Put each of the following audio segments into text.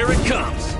Here it comes.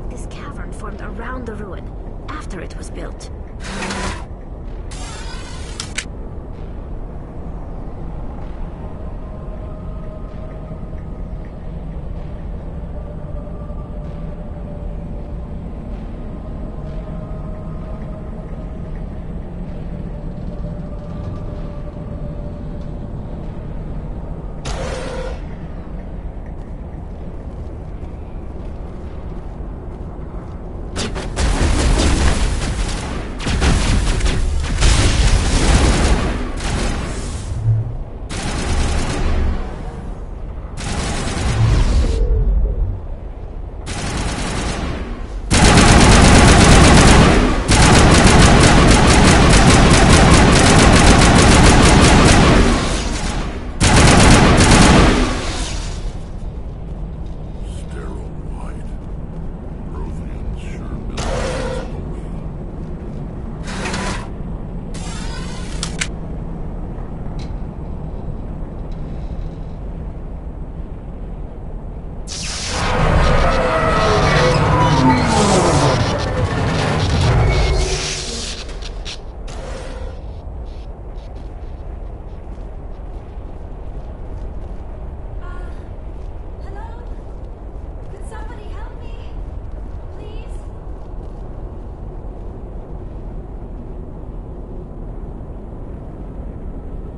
like this cavern formed around the ruin, after it was built.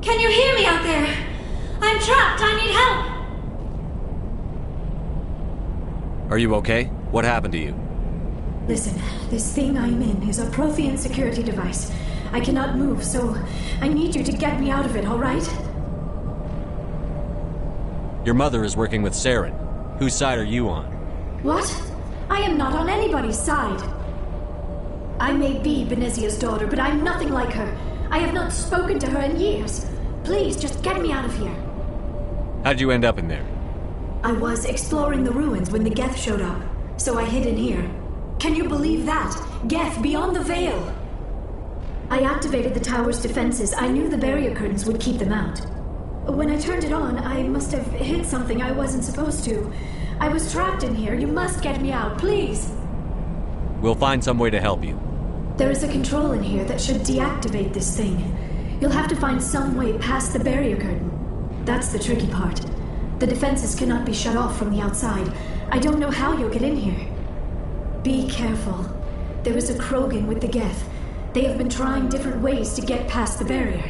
Can you hear me out there? I'm trapped. I need help. Are you okay? What happened to you? Listen, this thing I'm in is a Prothean security device. I cannot move, so I need you to get me out of it, all right? Your mother is working with Saren. Whose side are you on? What? I am not on anybody's side. I may be Benezia's daughter, but I'm nothing like her. I have not spoken to her in years. Please, just get me out of here. How'd you end up in there? I was exploring the ruins when the Geth showed up, so I hid in here. Can you believe that? Geth beyond the veil! I activated the tower's defenses. I knew the barrier curtains would keep them out. When I turned it on, I must have hit something I wasn't supposed to. I was trapped in here. You must get me out, please! We'll find some way to help you. There is a control in here that should deactivate this thing. You'll have to find some way past the barrier curtain. That's the tricky part. The defenses cannot be shut off from the outside. I don't know how you'll get in here. Be careful. There is a Krogan with the Geth. They have been trying different ways to get past the barrier.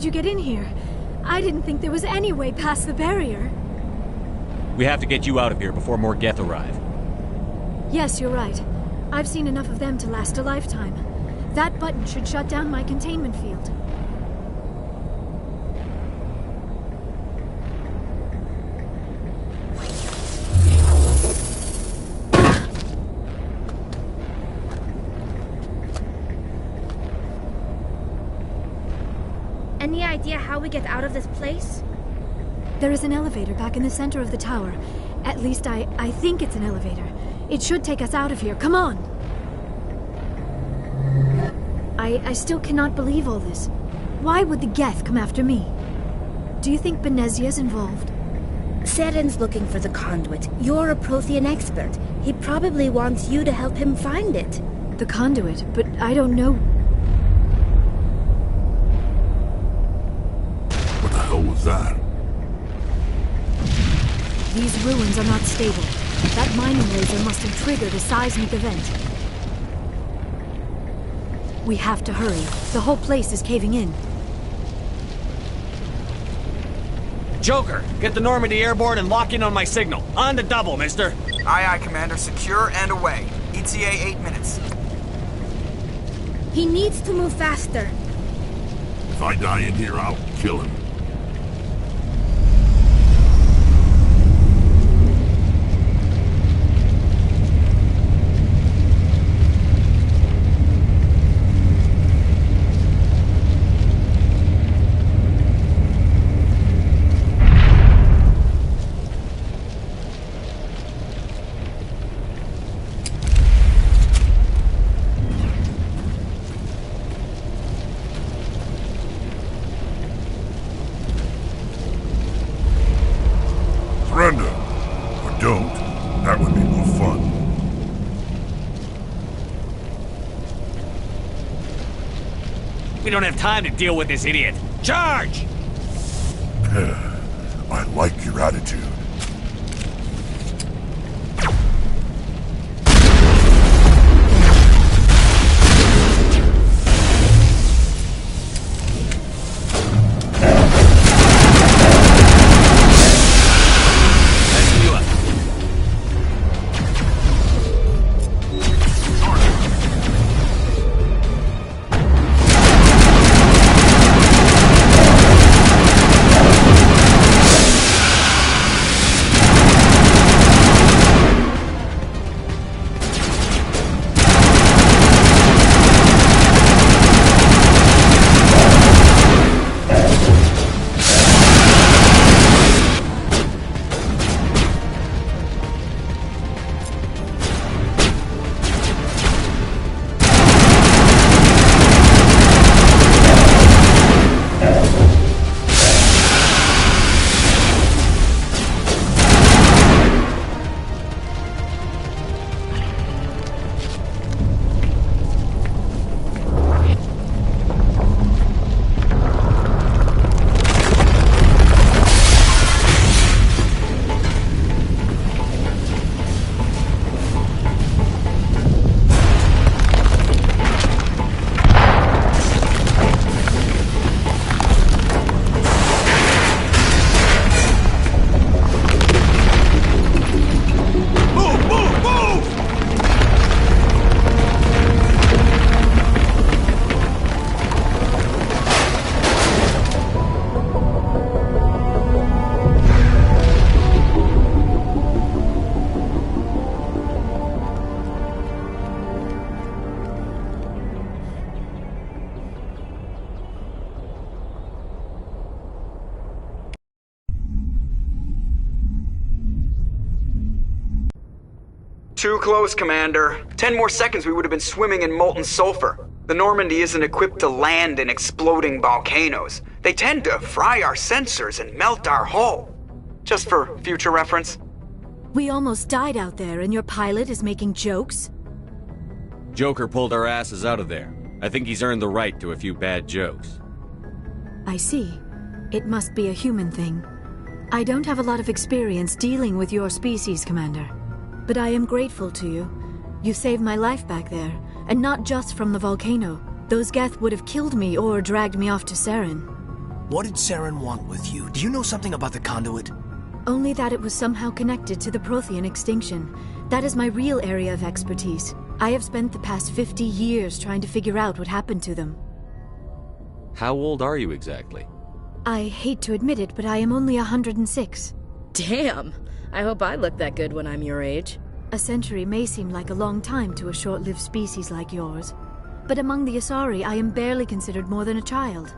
did you get in here? I didn't think there was any way past the barrier. We have to get you out of here before more Geth arrive. Yes, you're right. I've seen enough of them to last a lifetime. That button should shut down my containment field. Any idea how we get out of this place? There is an elevator back in the center of the tower. At least I think it's an elevator. It should take us out of here. Come on! I still cannot believe all this. Why would the Geth come after me? Do you think Benezia's involved? Seren's looking for the conduit. You're a Prothean expert. He probably wants you to help him find it. The conduit, but I don't know. What the hell was that? These ruins are not stable. That mining laser must have triggered a seismic event. We have to hurry. The whole place is caving in. Joker, get the Normandy airborne and lock in on my signal. On the double, mister. Aye, aye, Commander. Secure and away. ETA 8 minutes. He needs to move faster. If I die in here, I'll kill him. Surrender. Or don't. That would be more fun. We don't have time to deal with this idiot. Charge! I like your attitude. Too close, Commander. 10 more seconds we would have been swimming in molten sulfur. The Normandy isn't equipped to land in exploding volcanoes. They tend to fry our sensors and melt our hull. Just for future reference. We almost died out there and your pilot is making jokes? Joker pulled our asses out of there. I think he's earned the right to a few bad jokes. I see. It must be a human thing. I don't have a lot of experience dealing with your species, Commander. But I am grateful to you. You saved my life back there, and not just from the volcano. Those Geth would have killed me or dragged me off to Saren. What did Saren want with you? Do you know something about the conduit? Only that it was somehow connected to the Prothean extinction. That is my real area of expertise. I have spent the past 50 years trying to figure out what happened to them. How old are you exactly? I hate to admit it, but I am only 106. Damn! I hope I look that good when I'm your age. A century may seem like a long time to a short-lived species like yours, but among the Asari I am barely considered more than a child.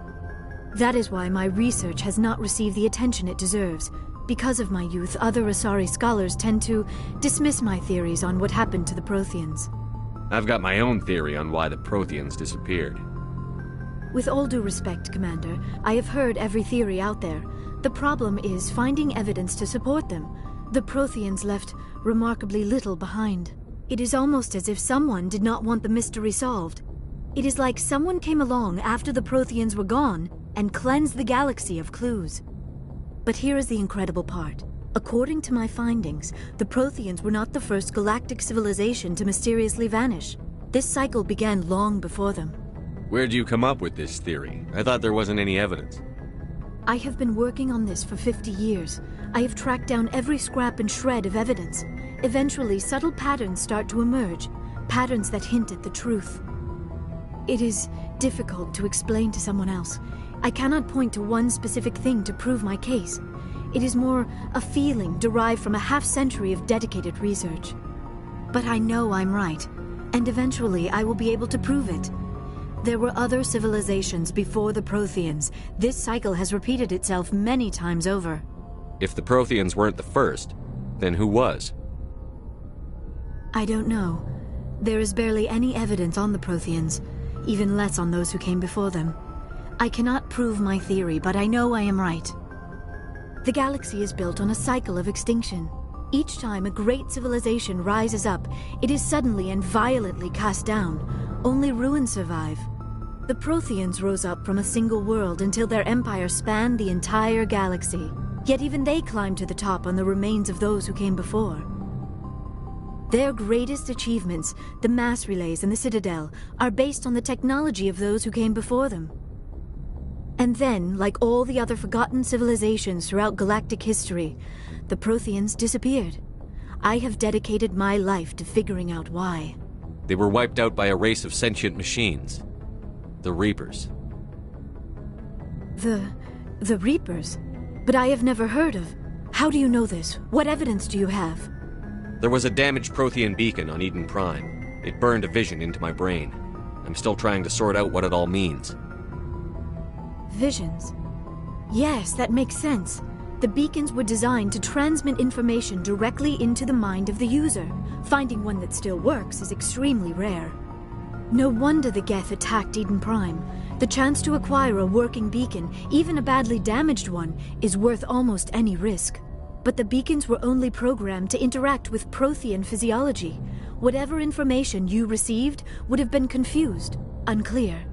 That is why my research has not received the attention it deserves. Because of my youth, other Asari scholars tend to dismiss my theories on what happened to the Protheans. I've got my own theory on why the Protheans disappeared. With all due respect, Commander, I have heard every theory out there. The problem is finding evidence to support them. The Protheans left remarkably little behind. It is almost as if someone did not want the mystery solved. It is like someone came along after the Protheans were gone and cleansed the galaxy of clues. But here is the incredible part. According to my findings, the Protheans were not the first galactic civilization to mysteriously vanish. This cycle began long before them. Where'd you come up with this theory? I thought there wasn't any evidence. I have been working on this for 50 years. I have tracked down every scrap and shred of evidence. Eventually, subtle patterns start to emerge, patterns that hint at the truth. It is difficult to explain to someone else. I cannot point to one specific thing to prove my case. It is more a feeling derived from a half-century of dedicated research. But I know I'm right, and eventually I will be able to prove it. There were other civilizations before the Protheans. This cycle has repeated itself many times over. If the Protheans weren't the first, then who was? I don't know. There is barely any evidence on the Protheans, even less on those who came before them. I cannot prove my theory, but I know I am right. The galaxy is built on a cycle of extinction. Each time a great civilization rises up, it is suddenly and violently cast down. Only ruins survive. The Protheans rose up from a single world until their empire spanned the entire galaxy. Yet even they climbed to the top on the remains of those who came before. Their greatest achievements, the mass relays and the Citadel, are based on the technology of those who came before them. And then, like all the other forgotten civilizations throughout galactic history, the Protheans disappeared. I have dedicated my life to figuring out why. They were wiped out by a race of sentient machines. The Reapers. The Reapers? But I have never heard of. How do you know this? What evidence do you have? There was a damaged Prothean beacon on Eden Prime. It burned a vision into my brain. I'm still trying to sort out what it all means. Visions? Yes, that makes sense. The beacons were designed to transmit information directly into the mind of the user. Finding one that still works is extremely rare. No wonder the Geth attacked Eden Prime. The chance to acquire a working beacon, even a badly damaged one, is worth almost any risk. But the beacons were only programmed to interact with Prothean physiology. Whatever information you received would have been confused, unclear.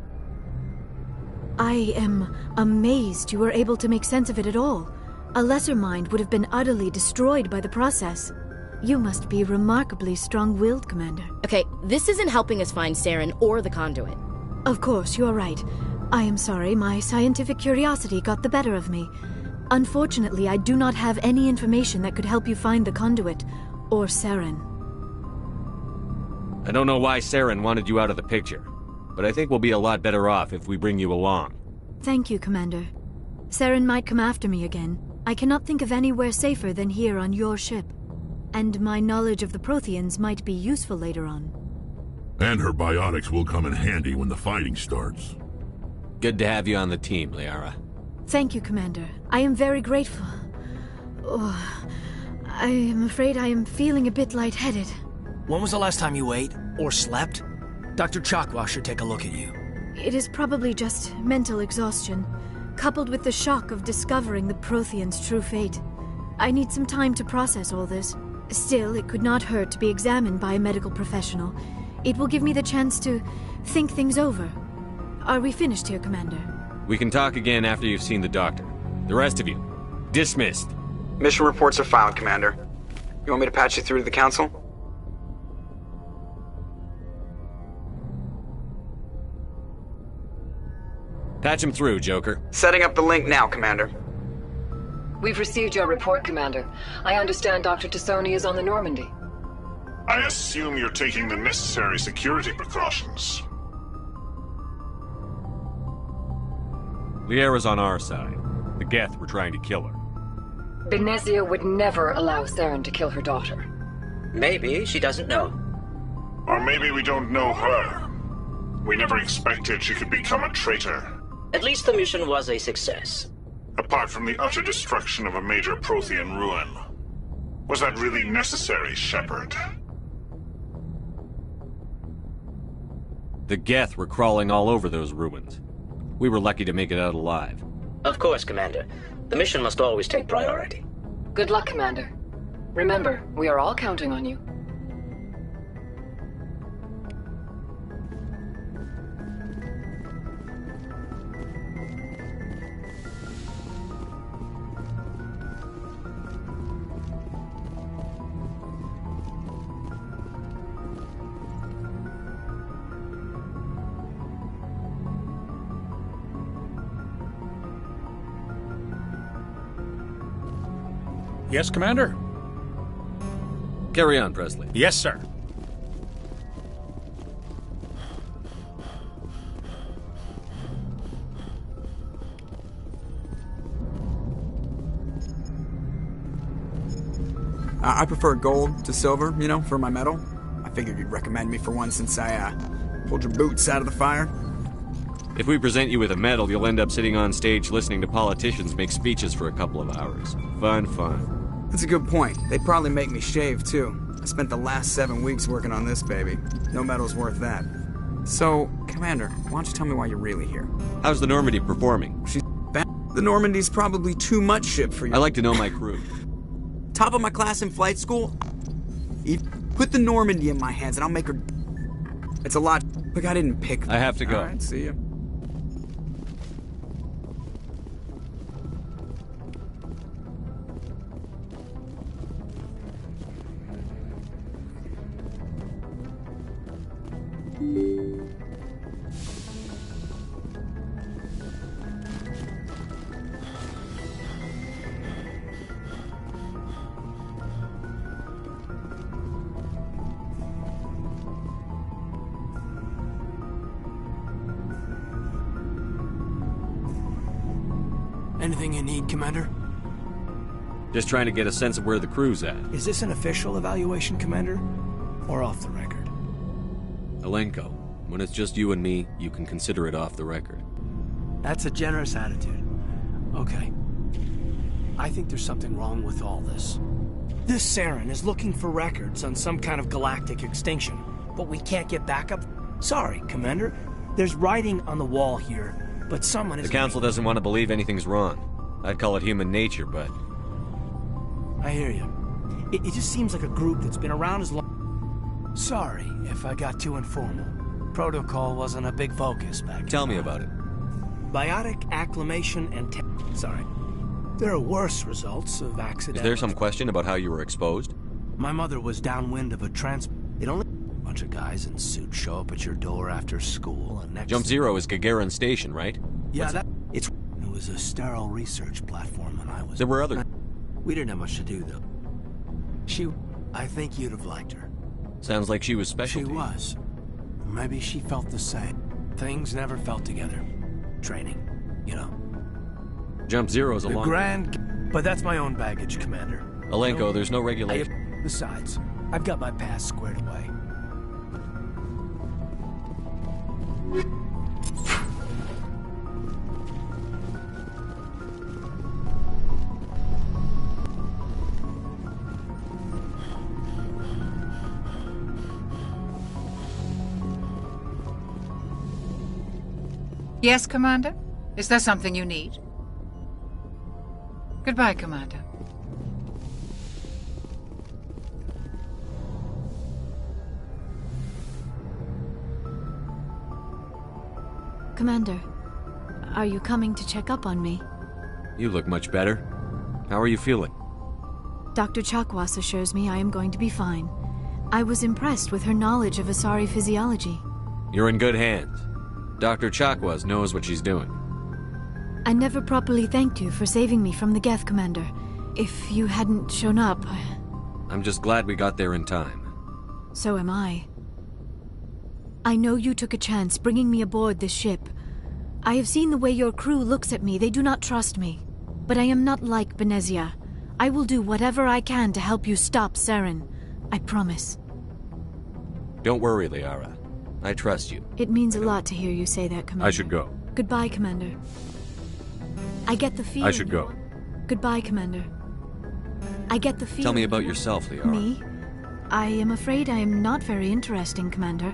I am amazed you were able to make sense of it at all. A lesser mind would have been utterly destroyed by the process. You must be remarkably strong-willed, Commander. Okay, this isn't helping us find Saren or the conduit. Of course, you are right. I am sorry, my scientific curiosity got the better of me. Unfortunately, I do not have any information that could help you find the conduit, or Saren. I don't know why Saren wanted you out of the picture, but I think we'll be a lot better off if we bring you along. Thank you, Commander. Saren might come after me again. I cannot think of anywhere safer than here on your ship. And my knowledge of the Protheans might be useful later on. And her biotics will come in handy when the fighting starts. Good to have you on the team, Liara. Thank you, Commander. I am very grateful. Oh, I am afraid I am feeling a bit lightheaded. When was the last time you ate, or slept? Dr. Chakwa should take a look at you. It is probably just mental exhaustion, coupled with the shock of discovering the Protheans' true fate. I need some time to process all this. Still, it could not hurt to be examined by a medical professional. It will give me the chance to think things over. Are we finished here, Commander? We can talk again after you've seen the doctor. The rest of you, dismissed. Mission reports are filed, Commander. You want me to patch you through to the Council? Patch him through, Joker. Setting up the link now, Commander. We've received your report, Commander. I understand Dr. Tassoni is on the Normandy. I assume you're taking the necessary security precautions. Liara's on our side. The Geth were trying to kill her. Benezia would never allow Saren to kill her daughter. Maybe she doesn't know. Or maybe we don't know her. We never expected she could become a traitor. At least the mission was a success. Apart from the utter destruction of a major Prothean ruin. Was that really necessary, Shepard? The Geth were crawling all over those ruins. We were lucky to make it out alive. Of course, Commander. The mission must always take priority. Good luck, Commander. Remember, we are all counting on you. Yes, Commander? Carry on, Presley. Yes, sir. I prefer gold to silver, you know, for my medal. I figured you'd recommend me for one since I, pulled your boots out of the fire. If we present you with a medal, you'll end up sitting on stage listening to politicians make speeches for a couple of hours. Fun. That's a good point. They'd probably make me shave, too. I spent the last 7 weeks working on this baby. No medal's worth that. So, Commander, why don't you tell me why you're really here? How's the Normandy performing? She's bad. The Normandy's probably too much ship for you. I like to know my crew. Top of my class in flight school? Put the Normandy in my hands and I'll make her... It's a lot. Look, I didn't pick them. I have to go. All right, see ya. Anything you need, Commander? Just trying to get a sense of where the crew's at. Is this an official evaluation, Commander? Or off the record? Alenko, when it's just you and me, you can consider it off the record. That's a generous attitude. Okay. I think there's something wrong with all this. This Saren is looking for records on some kind of galactic extinction, but we can't get backup? Sorry, Commander. There's writing on the wall here, but someone is... The Council doesn't want to believe anything's wrong. I'd call it human nature, but... I hear you. It just seems like a group that's been around as long... Sorry if I got too informal. Protocol wasn't a big focus back then. Tell me about it. Biotic acclimation and... Sorry. There are worse results of accidents. Is there some question about how you were exposed? My mother was downwind of a It only... A bunch of guys in suits show up at your door after school and next... Jump Zero is Gagarin Station, right? Yeah, It was a sterile research platform when I was... There were other... We didn't have much to do, though. I think you'd have liked her. Sounds like she was special. She was. Maybe she felt the same. Things never felt together. Training, you know. Jump Zero's a long... But that's my own baggage, Commander. Alenko, there's no regulation. Besides, I've got my past squared away. Yes, Commander? Is there something you need? Goodbye, Commander. Commander, are you coming to check up on me? You look much better. How are you feeling? Dr. Chakwas assures me I am going to be fine. I was impressed with her knowledge of Asari physiology. You're in good hands. Dr. Chakwas knows what she's doing. I never properly thanked you for saving me from the Geth, Commander. If you hadn't shown up... I'm just glad we got there in time. So am I. I know you took a chance bringing me aboard this ship. I have seen the way your crew looks at me. They do not trust me. But I am not like Benezia. I will do whatever I can to help you stop Saren. I promise. Don't worry, Liara. I trust you. It means a lot to hear you say that, Commander. I should go. Goodbye, Commander. I get the feeling... I should go. Goodbye, Commander. I get the feeling... Tell me about yourself, Liara. Me? I am afraid I am not very interesting, Commander.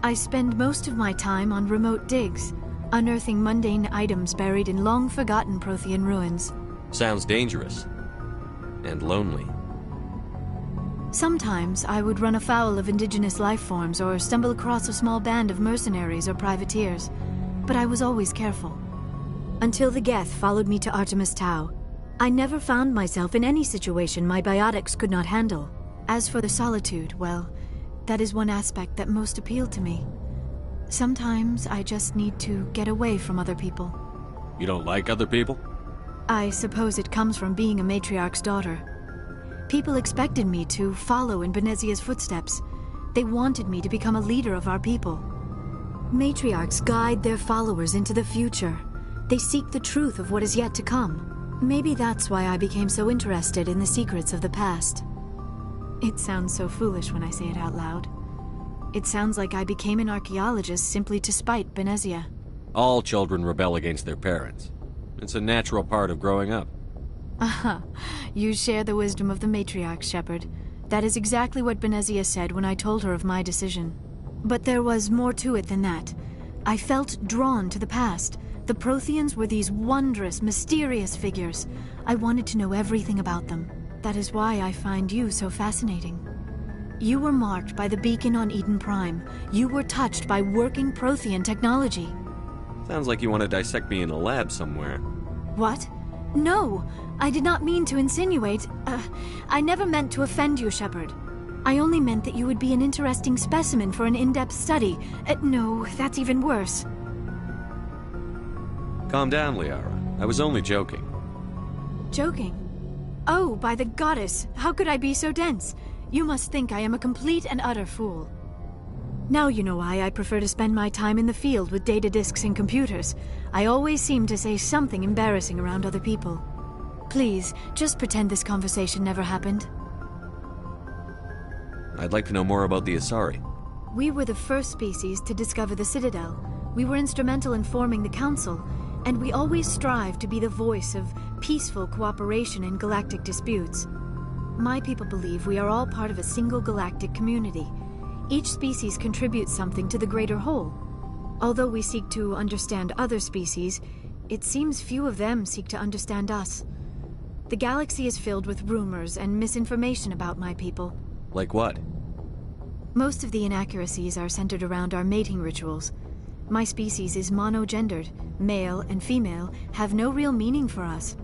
I spend most of my time on remote digs, unearthing mundane items buried in long-forgotten Prothean ruins. Sounds dangerous. And lonely. Sometimes I would run afoul of indigenous life forms or stumble across a small band of mercenaries or privateers, but I was always careful. Until the Geth followed me to Artemis Tau, I never found myself in any situation my biotics could not handle. As for the solitude, well, that is one aspect that most appealed to me. Sometimes I just need to get away from other people. You don't like other people? I suppose it comes from being a matriarch's daughter. People expected me to follow in Benezia's footsteps. They wanted me to become a leader of our people. Matriarchs guide their followers into the future. They seek the truth of what is yet to come. Maybe that's why I became so interested in the secrets of the past. It sounds so foolish when I say it out loud. It sounds like I became an archaeologist simply to spite Benezia. All children rebel against their parents. It's a natural part of growing up. Aha, you share the wisdom of the matriarch, Shepard. That is exactly what Benezia said when I told her of my decision. But there was more to it than that. I felt drawn to the past. The Protheans were these wondrous, mysterious figures. I wanted to know everything about them. That is why I find you so fascinating. You were marked by the beacon on Eden Prime. You were touched by working Prothean technology. Sounds like you want to dissect me in a lab somewhere. What? No, I did not mean to insinuate. I never meant to offend you, Shepard. I only meant that you would be an interesting specimen for an in-depth study. No, that's even worse. Calm down, Liara. I was only joking. Joking? Oh, by the goddess, how could I be so dense? You must think I am a complete and utter fool. Now you know why I prefer to spend my time in the field with data disks and computers. I always seem to say something embarrassing around other people. Please, just pretend this conversation never happened. I'd like to know more about the Asari. We were the first species to discover the Citadel. We were instrumental in forming the Council, and we always strive to be the voice of peaceful cooperation in galactic disputes. My people believe we are all part of a single galactic community. Each species contributes something to the greater whole. Although we seek to understand other species, it seems few of them seek to understand us. The galaxy is filled with rumors and misinformation about my people. Like what? Most of the inaccuracies are centered around our mating rituals. My species is monogendered. Male and female have no real meaning for us.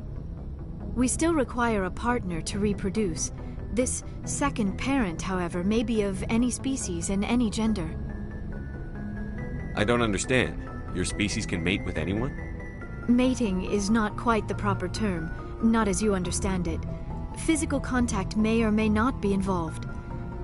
We still require a partner to reproduce. This second parent, however, may be of any species and any gender. I don't understand. Your species can mate with anyone? Mating is not quite the proper term, not as you understand it. Physical contact may or may not be involved,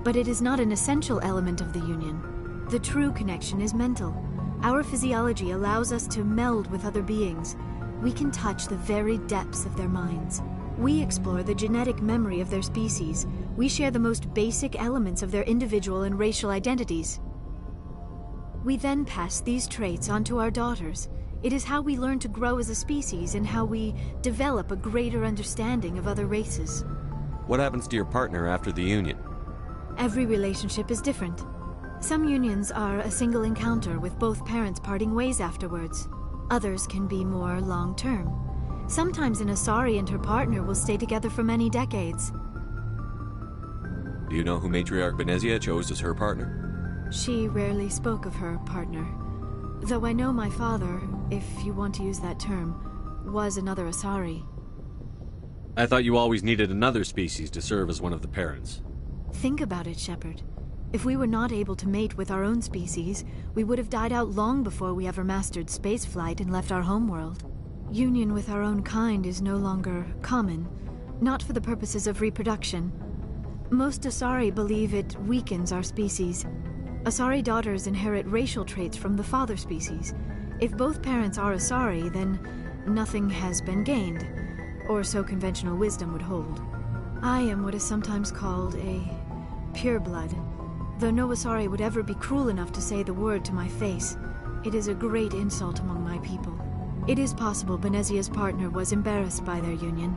but it is not an essential element of the union. The true connection is mental. Our physiology allows us to meld with other beings. We can touch the very depths of their minds. We explore the genetic memory of their species. We share the most basic elements of their individual and racial identities. We then pass these traits on to our daughters. It is how we learn to grow as a species and how we develop a greater understanding of other races. What happens to your partner after the union? Every relationship is different. Some unions are a single encounter with both parents parting ways afterwards. Others can be more long-term. Sometimes an Asari and her partner will stay together for many decades. Do you know who Matriarch Benezia chose as her partner? She rarely spoke of her partner. Though I know my father, if you want to use that term, was another Asari. I thought you always needed another species to serve as one of the parents. Think about it, Shepard. If we were not able to mate with our own species, we would have died out long before we ever mastered spaceflight and left our homeworld. union with our own kind is no longer common, not for the purposes of reproduction. Most Asari believe it weakens our species. Asari daughters inherit racial traits from the father species. If both parents are Asari, then nothing has been gained, or so conventional wisdom would hold. I am what is sometimes called a pureblood, though no Asari would ever be cruel enough to say the word to my face. It is a great insult among my people. It is possible Benezia's partner was embarrassed by their union.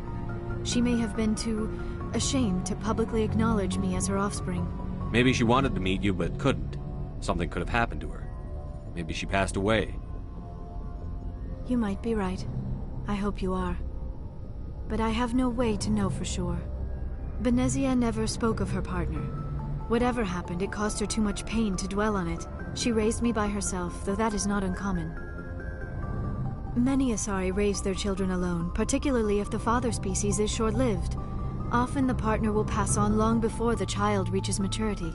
She may have been too ashamed to publicly acknowledge me as her offspring. Maybe she wanted to meet you but couldn't. Something could have happened to her. Maybe she passed away. You might be right. I hope you are. But I have no way to know for sure. Benezia never spoke of her partner. Whatever happened, it caused her too much pain to dwell on it. She raised me by herself, though that is not uncommon. Many Asari raise their children alone, particularly if the father species is short-lived. Often the partner will pass on long before the child reaches maturity.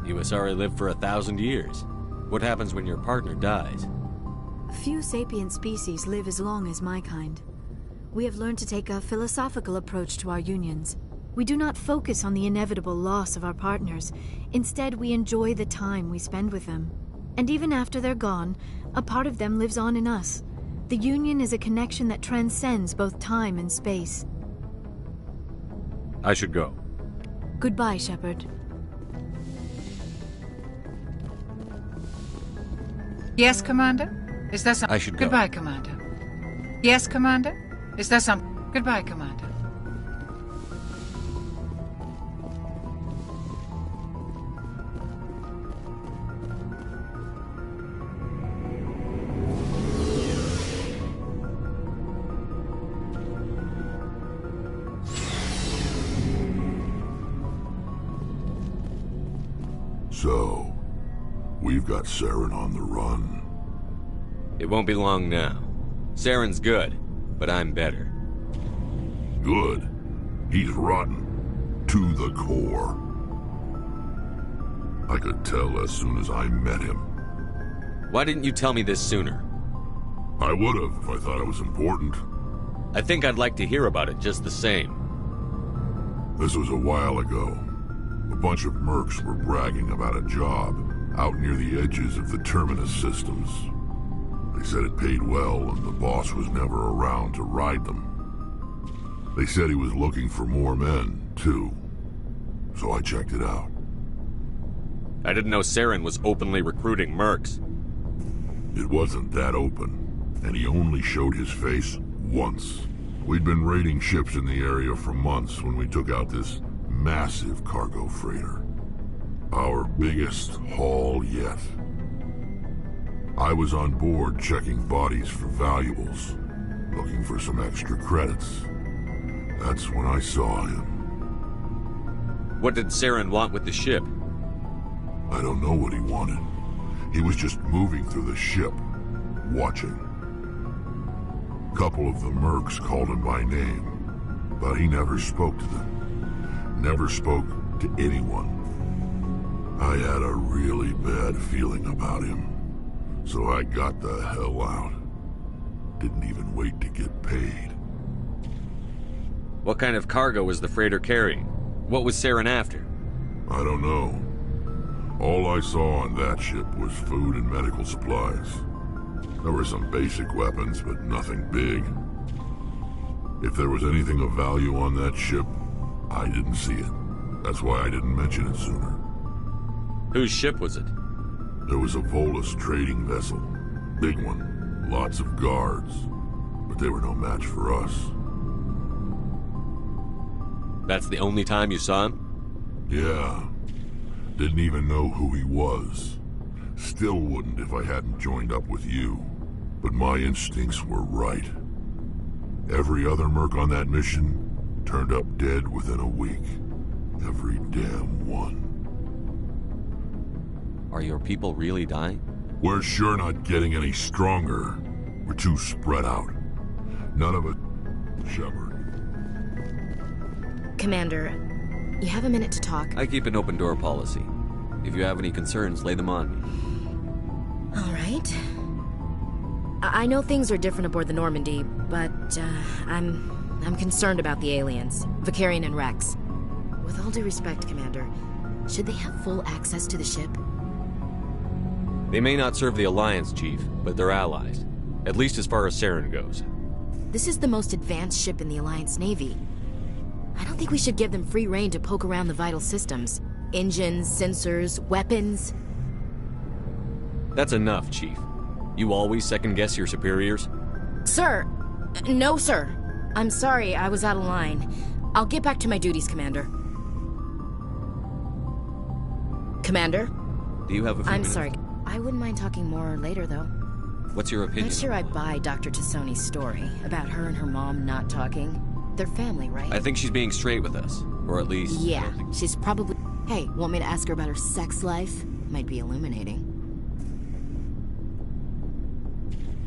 You Asari live for 1,000 years. What happens when your partner dies? Few sapient species live as long as my kind. We have learned to take a philosophical approach to our unions. We do not focus on the inevitable loss of our partners. Instead, we enjoy the time we spend with them. And even after they're gone, a part of them lives on in us. The union is a connection that transcends both time and space. I should go. Goodbye, Shepard. Yes, Commander? Is there some... I should go. Goodbye, Commander. Yes, Commander? Is there some... Goodbye, Commander. So, we've got Saren on the run. It won't be long now. Saren's good, but I'm better. Good? He's rotten. To the core. I could tell as soon as I met him. Why didn't you tell me this sooner? I would have if I thought it was important. I think I'd like to hear about it just the same. This was a while ago. A bunch of mercs were bragging about a job out near the edges of the Terminus systems. They said it paid well and the boss was never around to ride them. They said he was looking for more men, too. So I checked it out. I didn't know Saren was openly recruiting mercs. It wasn't that open, and he only showed his face once. We'd been raiding ships in the area for months when we took out this massive cargo freighter. Our biggest haul yet. I was on board checking bodies for valuables, looking for some extra credits. That's when I saw him. What did Saren want with the ship? I don't know what he wanted. He was just moving through the ship, watching. A couple of the mercs called him by name, but he never spoke to them. Never spoke to anyone. I had a really bad feeling about him, so I got the hell out. Didn't even wait to get paid. What kind of cargo was the freighter carrying? What was Saren after? I don't know. All I saw on that ship was food and medical supplies. There were some basic weapons, but nothing big. If there was anything of value on that ship, I didn't see it. That's why I didn't mention it sooner. Whose ship was it? There was a Volus trading vessel. Big one. Lots of guards. But they were no match for us. That's the only time you saw him? Yeah. Didn't even know who he was. Still wouldn't if I hadn't joined up with you. But my instincts were right. Every other merc on that mission turned up dead within a week. Every damn one. Are your people really dying? We're sure not getting any stronger. We're too spread out. None of it... Shepard. Commander, you have a minute to talk. I keep an open door policy. If you have any concerns, lay them on me. All right. I know things are different aboard the Normandy, but I'm concerned about the aliens, Vicarian and Rex. With all due respect, Commander, should they have full access to the ship? They may not serve the Alliance, Chief, but they're allies. At least as far as Saren goes. This is the most advanced ship in the Alliance Navy. I don't think we should give them free rein to poke around the vital systems. Engines, sensors, weapons. That's enough, Chief. You always second-guess your superiors? Sir! No, sir. I'm sorry, I was out of line. I'll get back to my duties, Commander. Commander? Do you have a few minutes? I'm sorry. I wouldn't mind talking more later, though. What's your opinion? Not sure I buy Dr. Tassoni's story about her and her mom not talking. They're family, right? I think she's being straight with us. Or at least... Yeah, she's probably... Hey, want me to ask her about her sex life? Might be illuminating.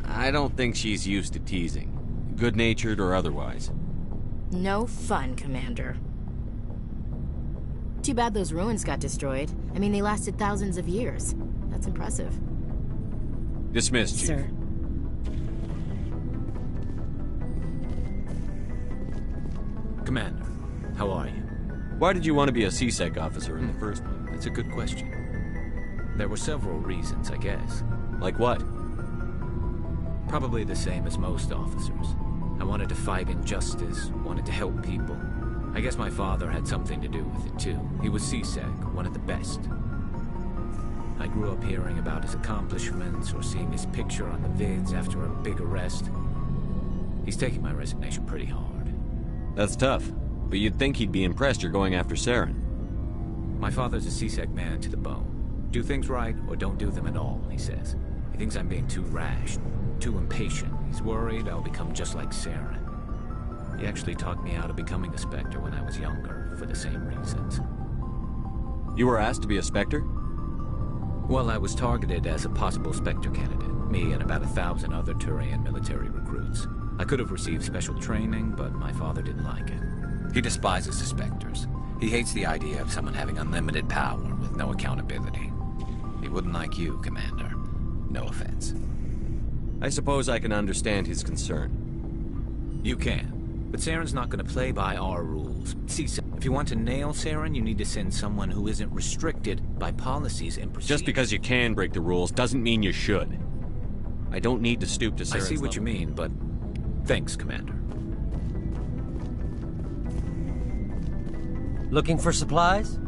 I don't think she's used to teasing. Good-natured or otherwise. No fun, Commander. Too bad those ruins got destroyed. I mean, they lasted thousands of years. That's impressive. Dismissed, Chief. Sir. Commander, how are you? Why did you want to be a CSEC officer in the first place? That's a good question. There were several reasons, I guess. Like what? Probably the same as most officers. I wanted to fight injustice, wanted to help people. I guess my father had something to do with it, too. He was CSEC, one of the best. I grew up hearing about his accomplishments or seeing his picture on the vids after a big arrest. He's taking my resignation pretty hard. That's tough, but you'd think he'd be impressed you're going after Saren. My father's a CSEC man to the bone. Do things right or don't do them at all, he says. He thinks I'm being too rash, too impatient. He's worried I'll become just like Saren. He actually talked me out of becoming a Spectre when I was younger, for the same reasons. You were asked to be a Spectre? Well, I was targeted as a possible Spectre candidate, me and about 1,000 other Turian military recruits. I could have received special training, but my father didn't like it. He despises the Spectres. He hates the idea of someone having unlimited power with no accountability. He wouldn't like you, Commander. No offense. I suppose I can understand his concern. You can. But Saren's not going to play by our rules. See, if you want to nail Saren, you need to send someone who isn't restricted by policies and procedures. Just because you can break the rules doesn't mean you should. I don't need to stoop to Saren's I see what you mean, but thanks, Commander. Looking for supplies?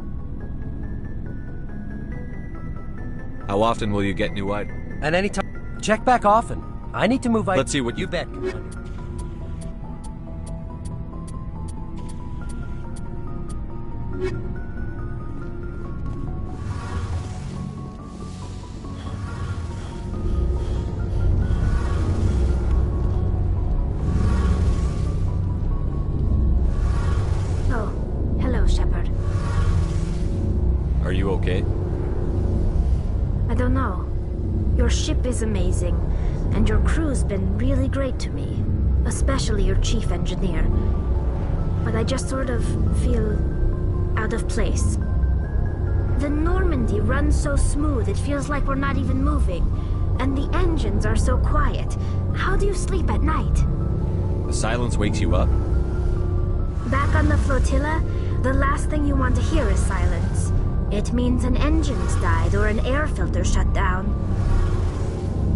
How often will you get new items? At any time. Check back often. I need to move items. Let's see what you bet, Commander. Are you okay? I don't know. Your ship is amazing, and your crew's been really great to me, especially your chief engineer. But I just sort of feel out of place. The Normandy runs so smooth it feels like we're not even moving, and the engines are so quiet. How do you sleep at night? The silence wakes you up? Back on the flotilla, the last thing you want to hear is silence. It means an engine's died or an air filter shut down.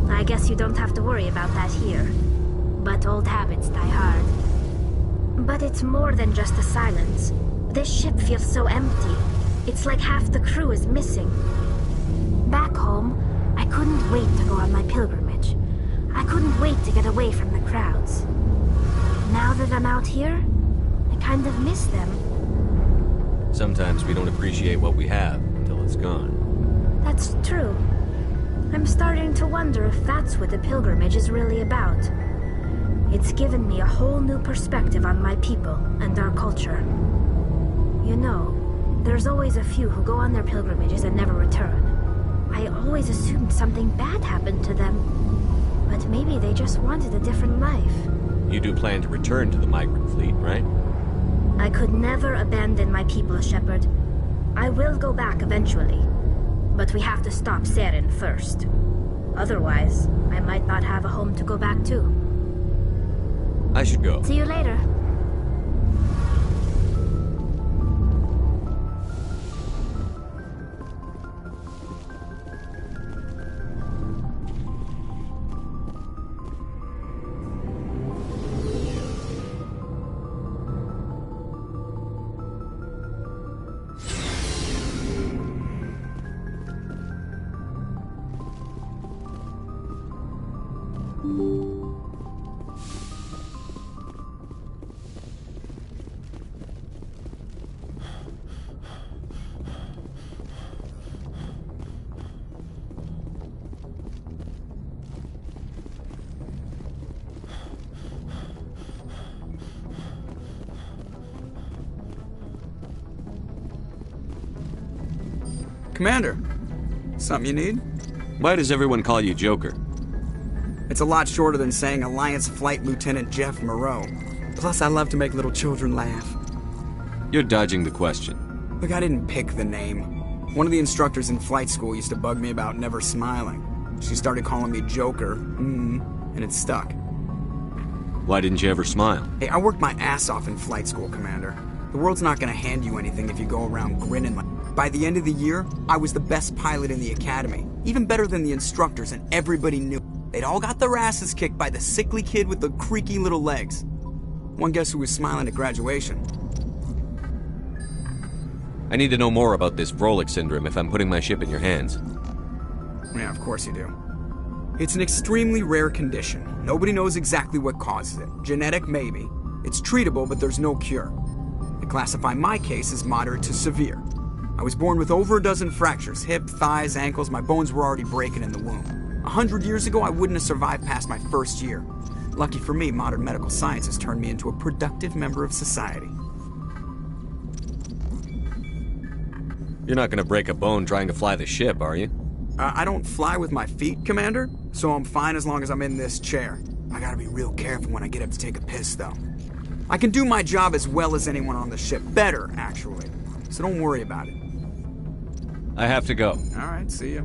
I guess you don't have to worry about that here. But old habits die hard. But it's more than just the silence. This ship feels so empty. It's like half the crew is missing. Back home, I couldn't wait to go on my pilgrimage. I couldn't wait to get away from the crowds. Now that I'm out here, I kind of miss them. Sometimes we don't appreciate what we have until it's gone. That's true. I'm starting to wonder if that's what the pilgrimage is really about. It's given me a whole new perspective on my people and our culture. You know, there's always a few who go on their pilgrimages and never return. I always assumed something bad happened to them. But maybe they just wanted a different life. You do plan to return to the migrant fleet, right? I could never abandon my people, Shepard. I will go back eventually. But we have to stop Saren first. Otherwise, I might not have a home to go back to. I should go. See you later. Commander, something you need? Why does everyone call you Joker? It's a lot shorter than saying Alliance Flight Lieutenant Jeff Moreau. Plus, I love to make little children laugh. You're dodging the question. Look, I didn't pick the name. One of the instructors in flight school used to bug me about never smiling. She started calling me Joker, and it stuck. Why didn't you ever smile? Hey, I worked my ass off in flight school, Commander. The world's not gonna hand you anything if you go around grinning like... By the end of the year, I was the best pilot in the academy. Even better than the instructors, and everybody knew. They'd all got their asses kicked by the sickly kid with the creaky little legs. One guess who was smiling at graduation? I need to know more about this Vrolik syndrome if I'm putting my ship in your hands. Yeah, of course you do. It's an extremely rare condition. Nobody knows exactly what causes it. Genetic, maybe. It's treatable, but there's no cure. They classify my case as moderate to severe. I was born with over a dozen fractures, hip, thighs, ankles. My bones were already breaking in the womb. 100 years ago, I wouldn't have survived past my first year. Lucky for me, modern medical science has turned me into a productive member of society. You're not gonna break a bone trying to fly the ship, are you? I don't fly with my feet, Commander, so I'm fine as long as I'm in this chair. I gotta be real careful when I get up to take a piss, though. I can do my job as well as anyone on the ship. Better, actually. So don't worry about it. I have to go. All right, see ya.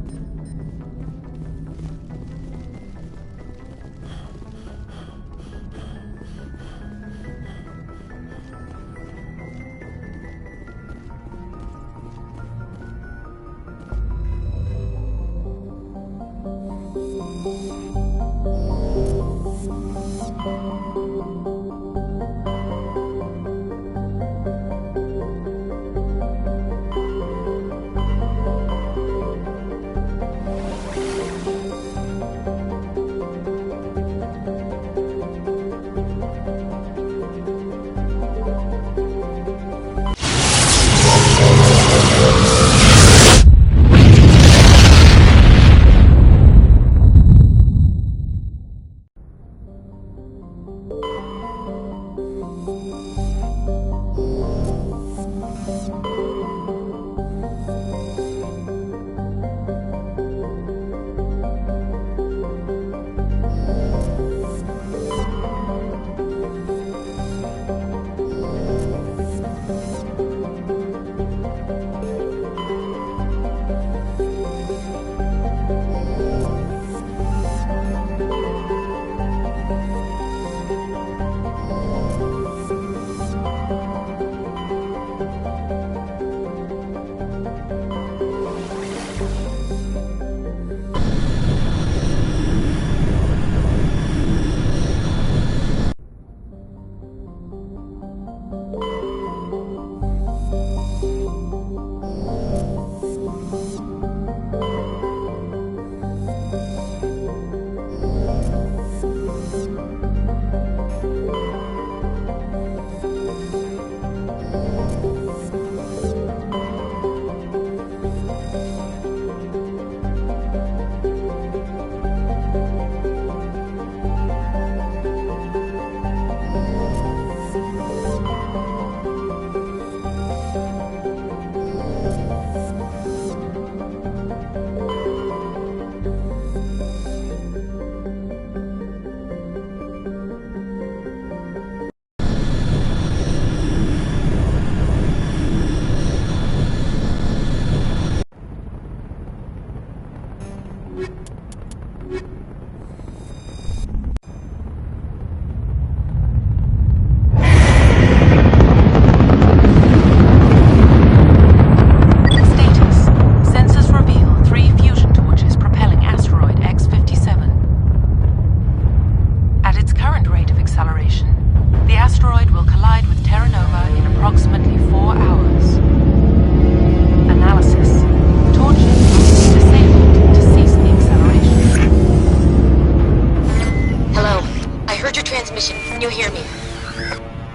Can you hear me?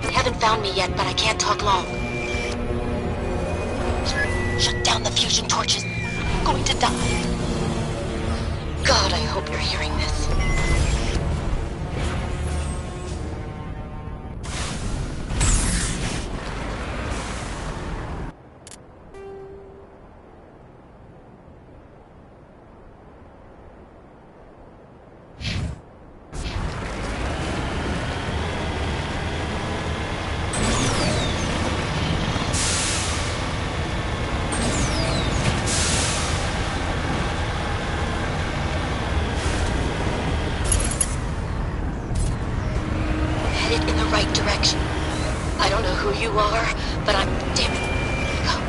They haven't found me yet, but I can't talk long. Shut down the fusion torches. I'm going to die. God, I hope you're hearing this. In the right direction. I don't know who you are, but I'm damn it. Go.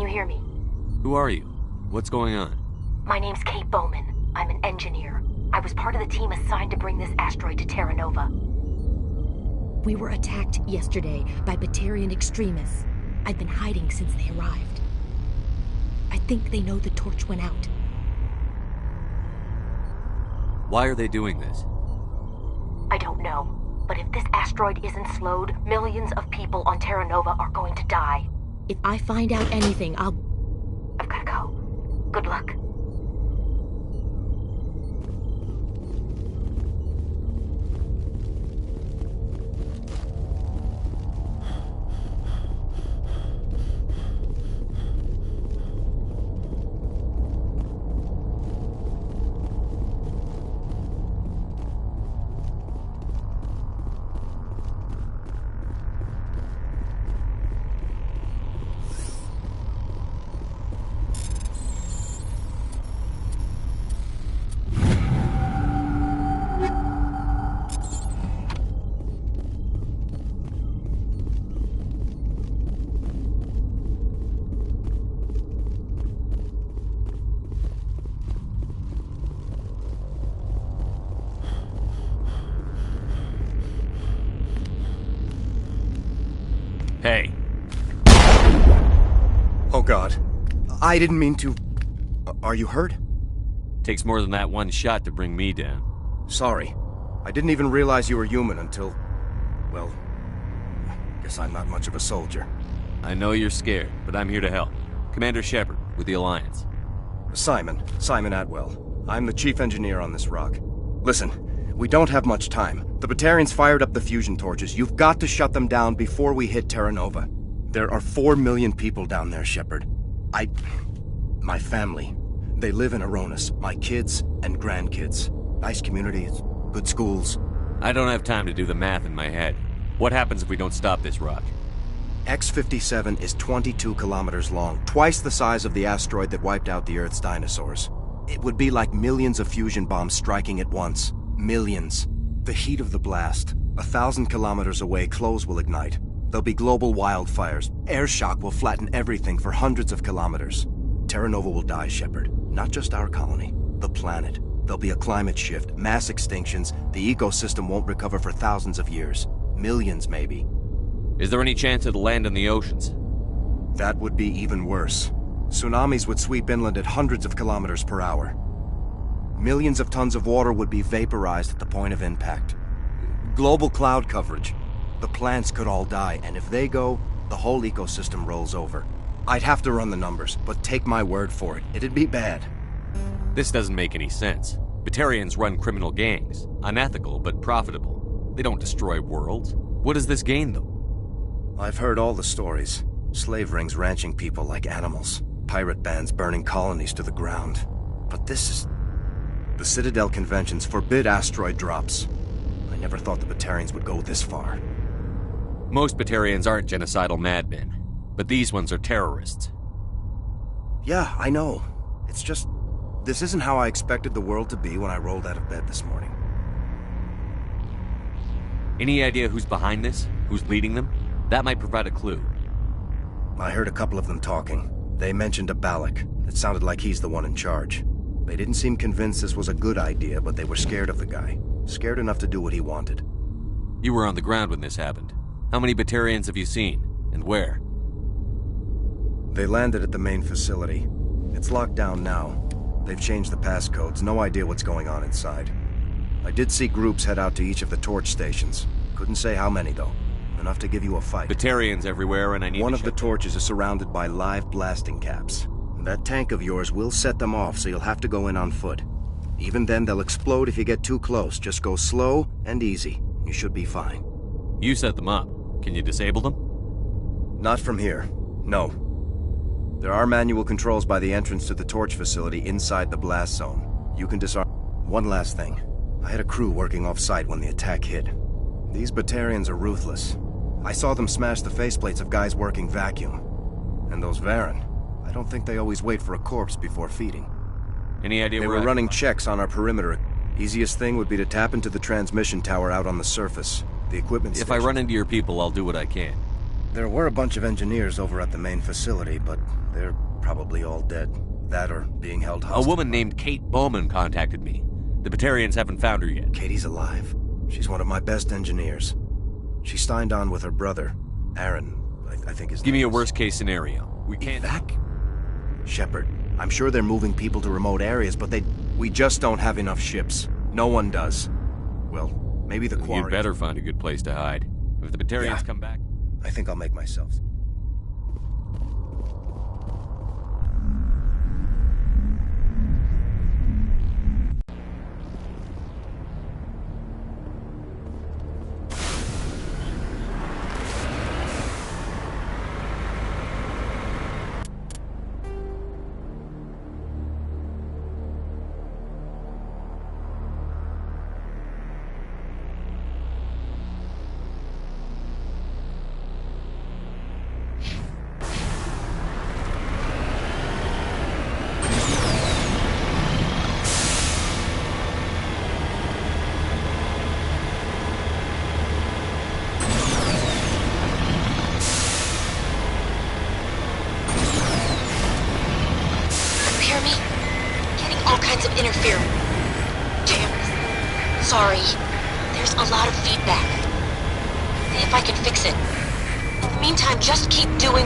hear me? Who are you? What's going on? My name's Kate Bowman. I'm an engineer. I was part of the team assigned to bring this asteroid to Terra Nova. We were attacked yesterday by Batarian extremists. I've been hiding since they arrived. I think they know the torch went out. Why are they doing this? I don't know. But if this asteroid isn't slowed, millions of people on Terra Nova are going to die. If I find out anything, I've gotta go. Good luck. Hey. Oh God. I didn't mean to... Are you hurt? Takes more than that one shot to bring me down. Sorry. I didn't even realize you were human until... Well, guess I'm not much of a soldier. I know you're scared, but I'm here to help. Commander Shepard, with the Alliance. Simon Atwell. I'm the chief engineer on this rock. Listen, we don't have much time. The Batarians fired up the fusion torches. You've got to shut them down before we hit Terra Nova. There are 4 million people down there, Shepard. My family. They live in Aronis. My kids and grandkids. Nice communities, good schools. I don't have time to do the math in my head. What happens if we don't stop this rock? X-57 is 22 kilometers long, twice the size of the asteroid that wiped out the Earth's dinosaurs. It would be like millions of fusion bombs striking at once. Millions. The heat of the blast. 1,000 kilometers away, clothes will ignite. There'll be global wildfires. Air shock will flatten everything for hundreds of kilometers. Terra Nova will die, Shepard. Not just our colony. The planet. There'll be a climate shift, mass extinctions. The ecosystem won't recover for thousands of years. Millions, maybe. Is there any chance it'll land in the oceans? That would be even worse. Tsunamis would sweep inland at hundreds of kilometers per hour. Millions of tons of water would be vaporized at the point of impact. Global cloud coverage. The plants could all die, and if they go, the whole ecosystem rolls over. I'd have to run the numbers, but take my word for it, it'd be bad. This doesn't make any sense. Batarians run criminal gangs. Unethical, but profitable. They don't destroy worlds. What does this gain them? I've heard all the stories. Slave rings ranching people like animals. Pirate bands burning colonies to the ground. But this is... The Citadel conventions forbid asteroid drops. I never thought the Batarians would go this far. Most Batarians aren't genocidal madmen, but these ones are terrorists. Yeah, I know. It's just... This isn't how I expected the world to be when I rolled out of bed this morning. Any idea who's behind this? Who's leading them? That might provide a clue. I heard a couple of them talking. They mentioned a Balak. It sounded like he's the one in charge. They didn't seem convinced this was a good idea, but they were scared of the guy. Scared enough to do what he wanted. You were on the ground when this happened. How many Batarians have you seen? And where? They landed at the main facility. It's locked down now. They've changed the passcodes. No idea what's going on inside. I did see groups head out to each of the torch stations. Couldn't say how many, though. Enough to give you a fight. Batarians everywhere, and I need One of the torches is surrounded by live blasting caps. That tank of yours will set them off, so you'll have to go in on foot. Even then, they'll explode if you get too close. Just go slow and easy. You should be fine. You set them up. Can you disable them? Not from here. No. There are manual controls by the entrance to the torch facility inside the blast zone. You can disarm... One last thing. I had a crew working off-site when the attack hit. These Batarians are ruthless. I saw them smash the faceplates of guys working vacuum. And those Varen, I don't think they always wait for a corpse before feeding. Any idea where... They were running checks on our perimeter. Easiest thing would be to tap into the transmission tower out on the surface. The equipment station. If I run into your people, I'll do what I can. There were a bunch of engineers over at the main facility, but they're probably all dead. That or being held hostage. A woman named Kate Bowman contacted me. The Batarians haven't found her yet. Katie's alive. She's one of my best engineers. She signed on with her brother, Aaron, I think his name. Give me a worst-case scenario. We can't... Evac? Shepard, I'm sure they're moving people to remote areas, but we just don't have enough ships. No one does. Well, maybe the quarry... You'd better find a good place to hide. If the Batarians come back... I think I'll make myself... Sorry. There's a lot of feedback. See if I can fix it. In the meantime, just keep doing...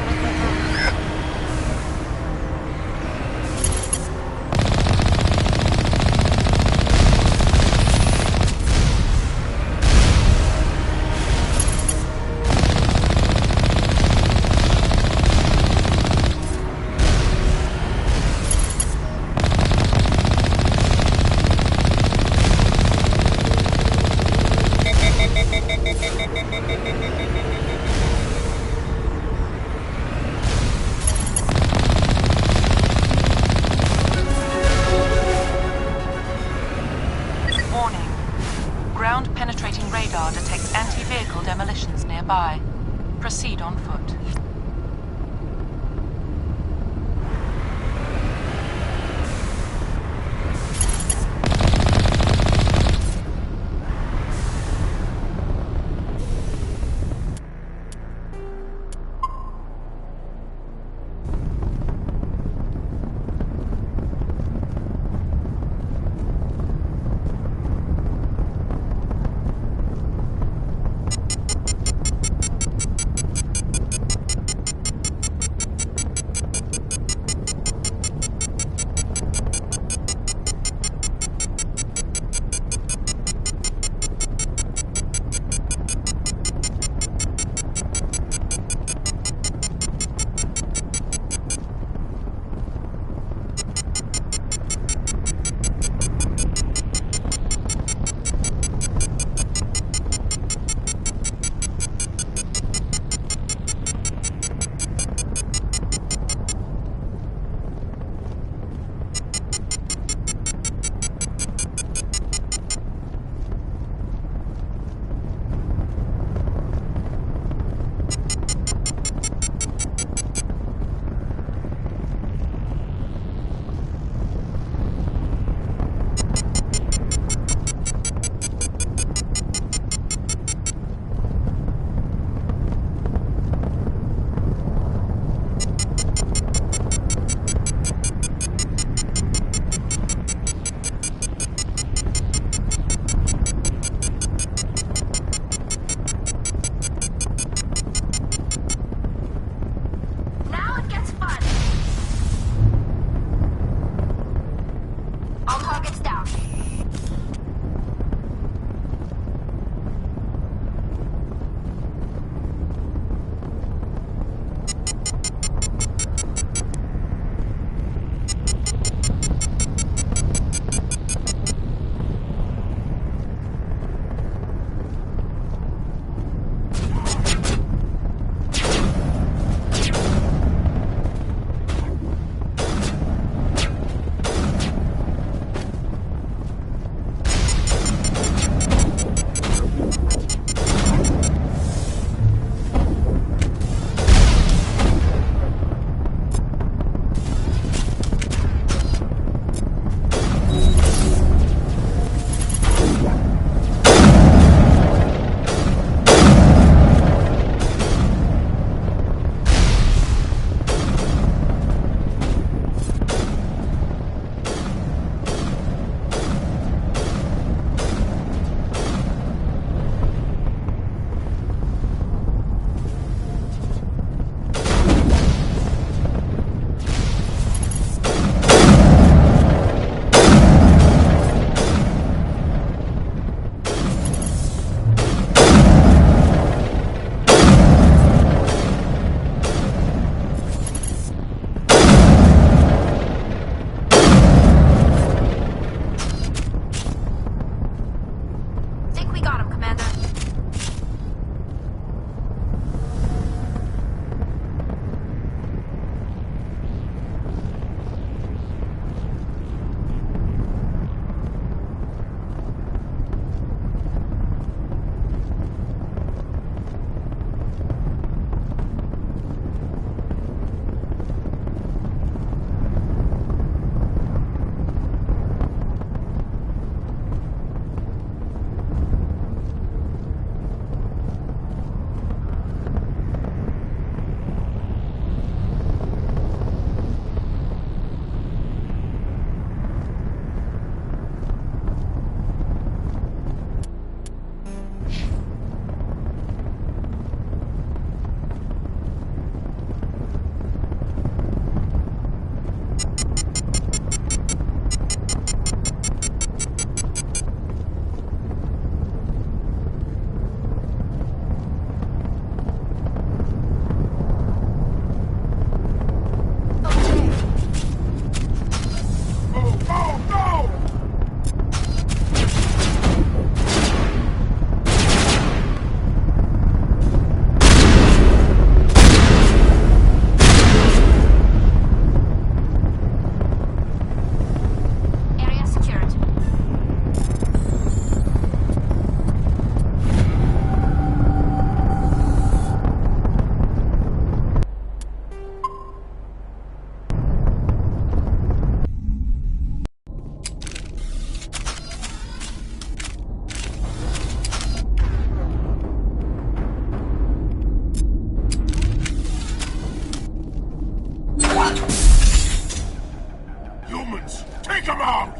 ruins! Take them out!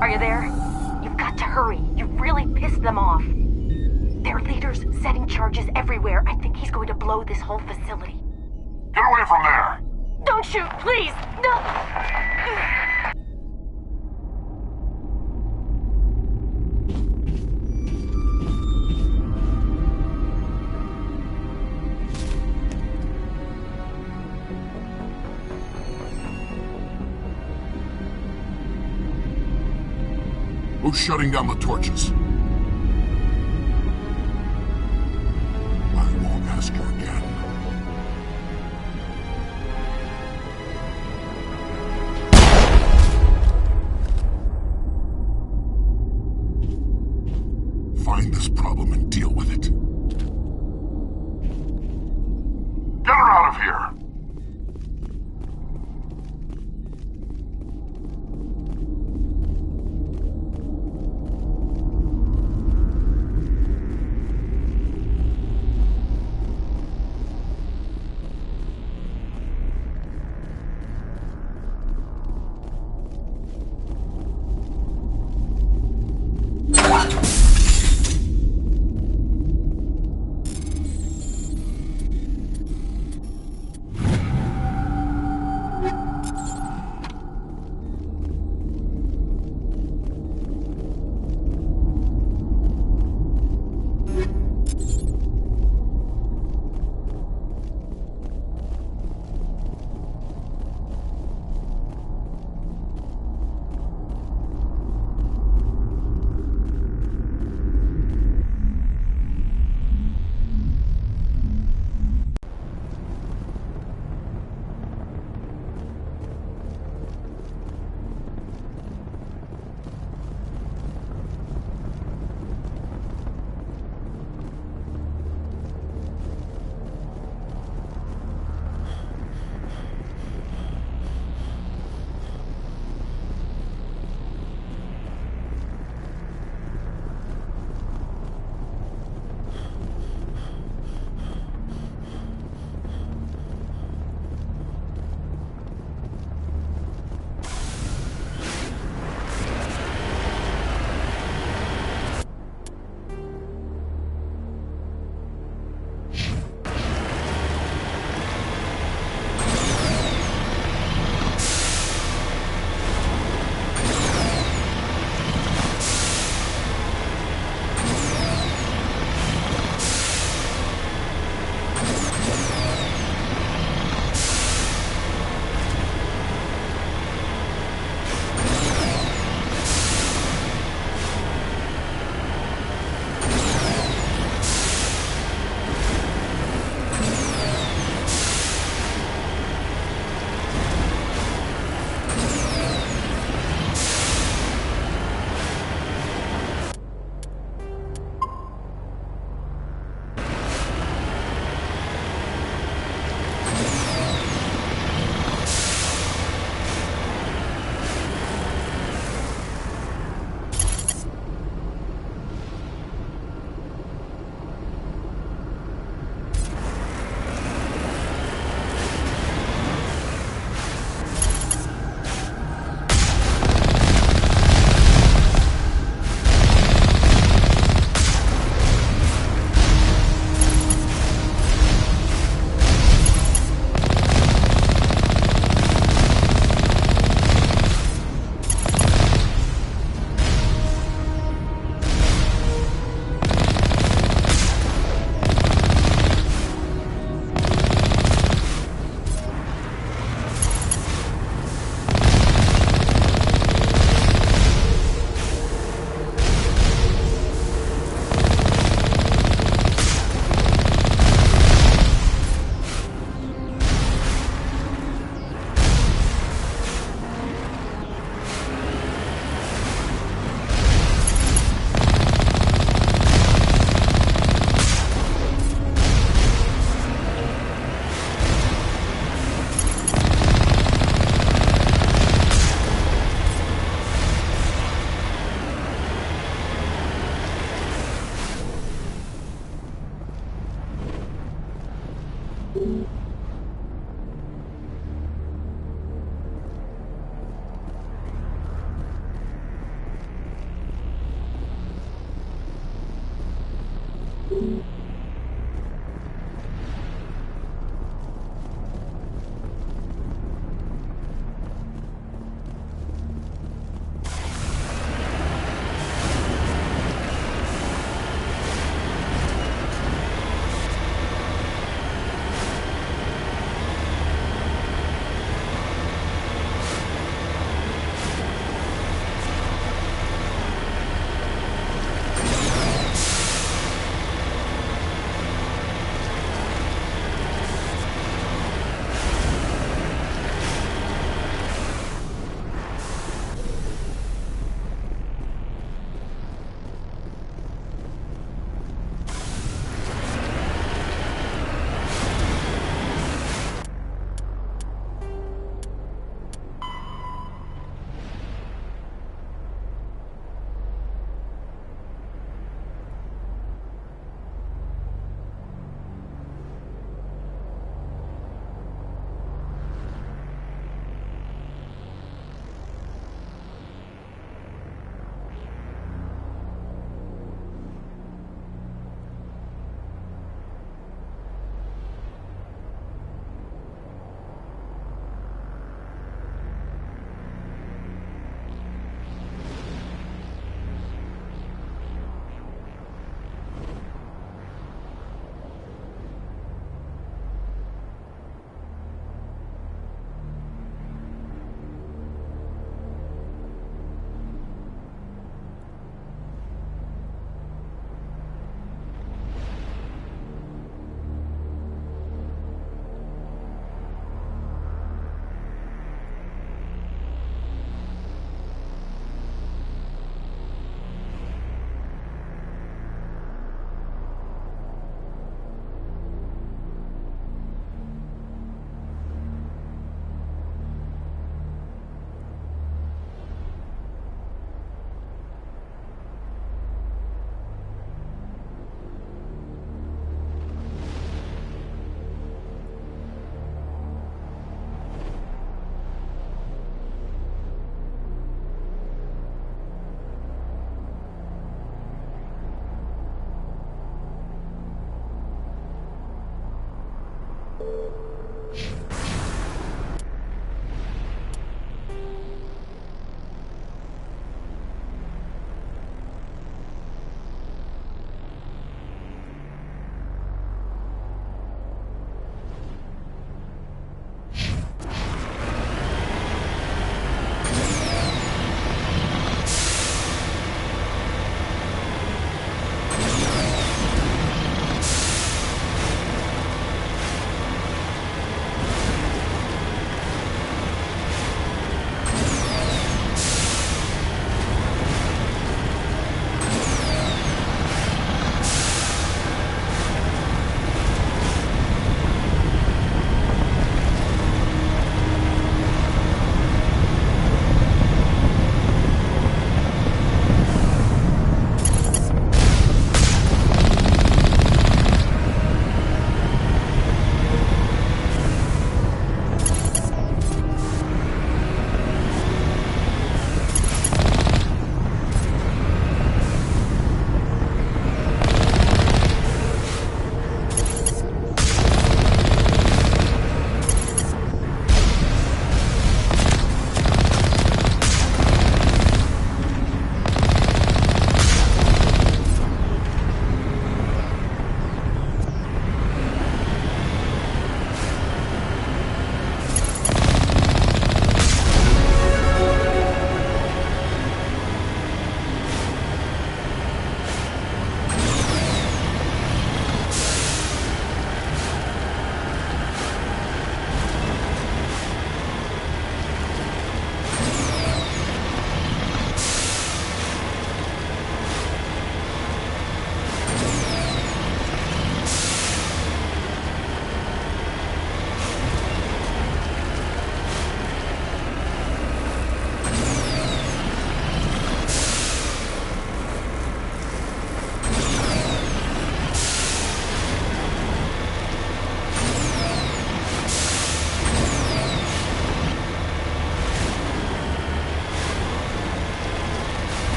Are you there? You've got to hurry. You've really pissed them off. Their leader's setting charges everywhere. I think he's going to blow this whole facility. Get away from there! Don't shoot, please! No! Who's shutting down the torches? I won't ask you again. Find this problem and deal with it. Get her out of here!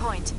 point.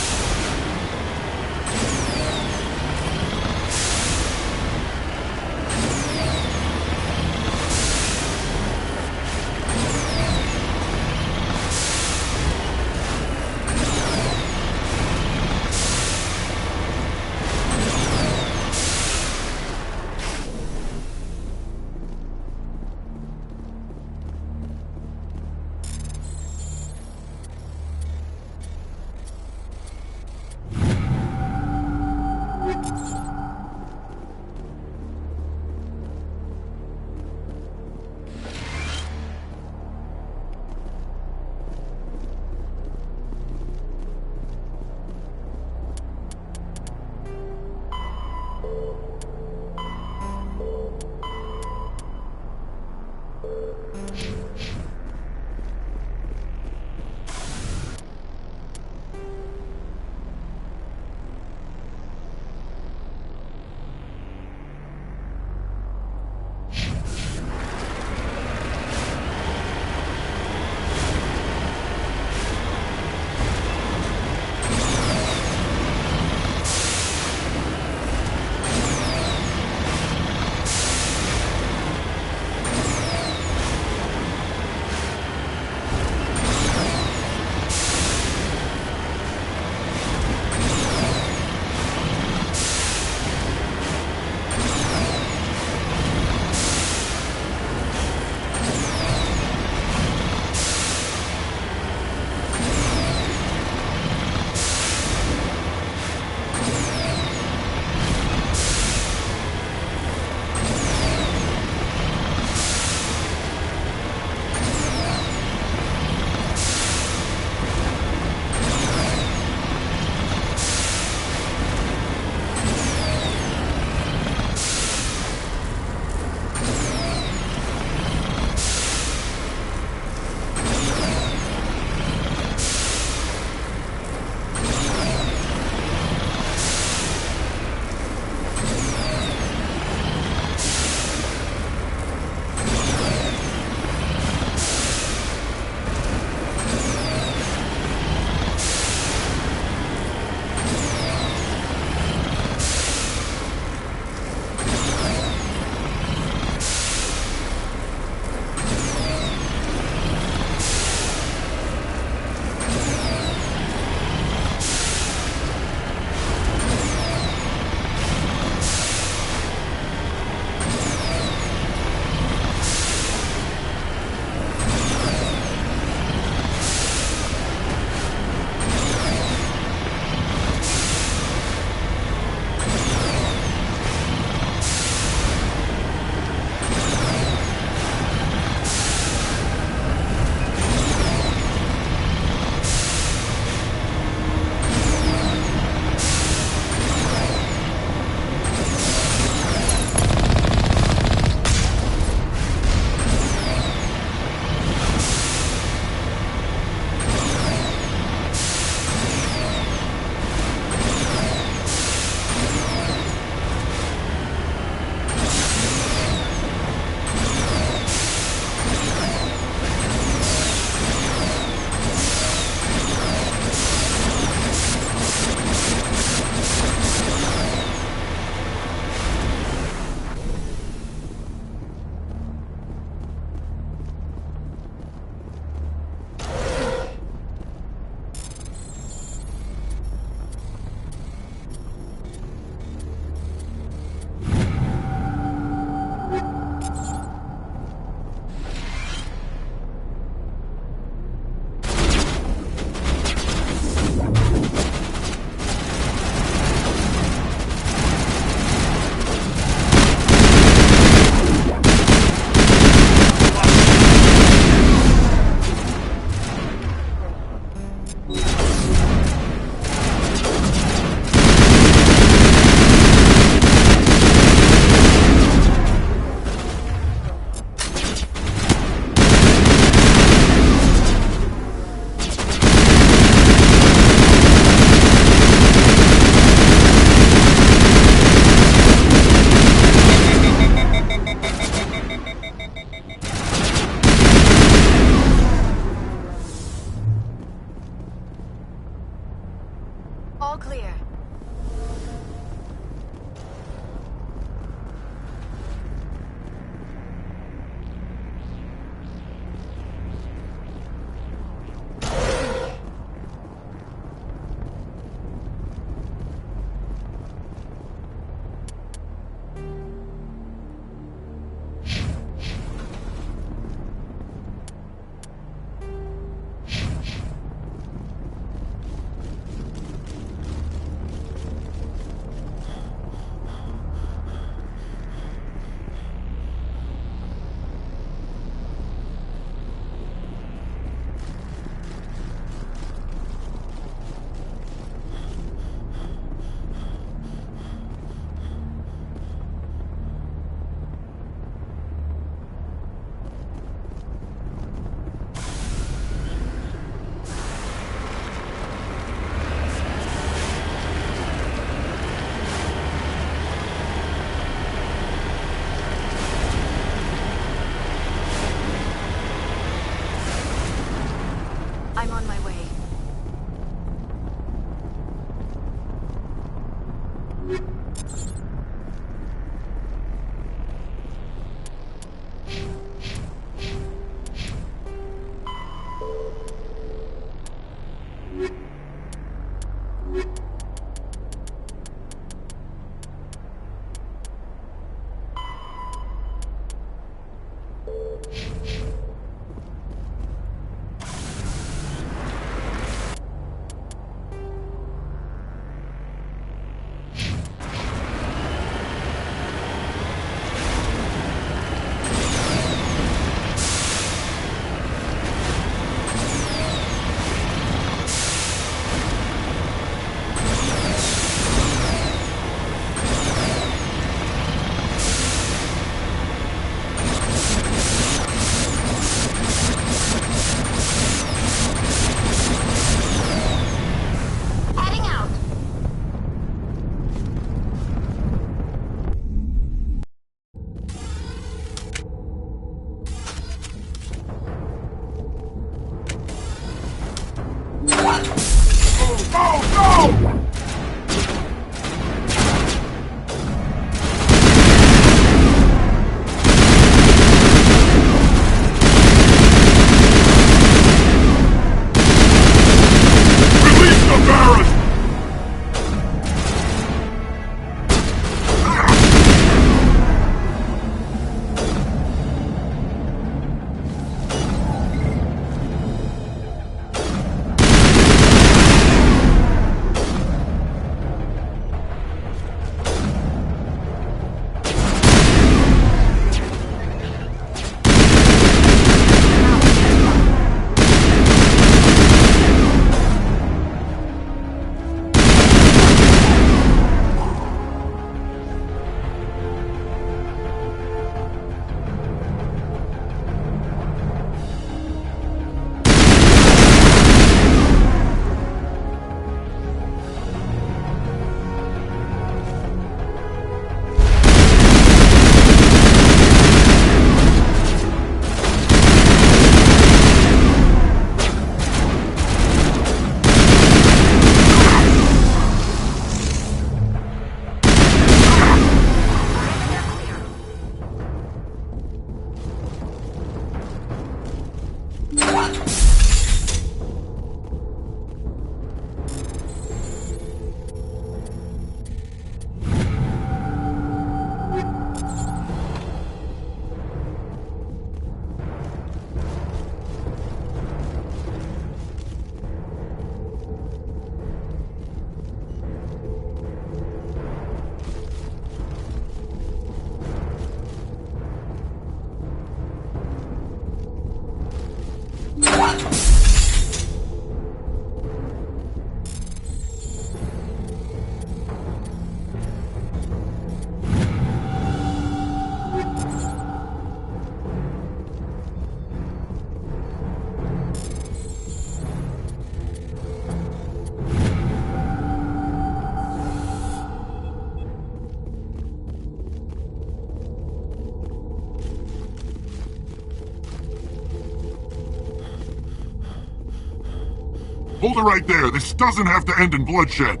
Hold it right there. This doesn't have to end in bloodshed.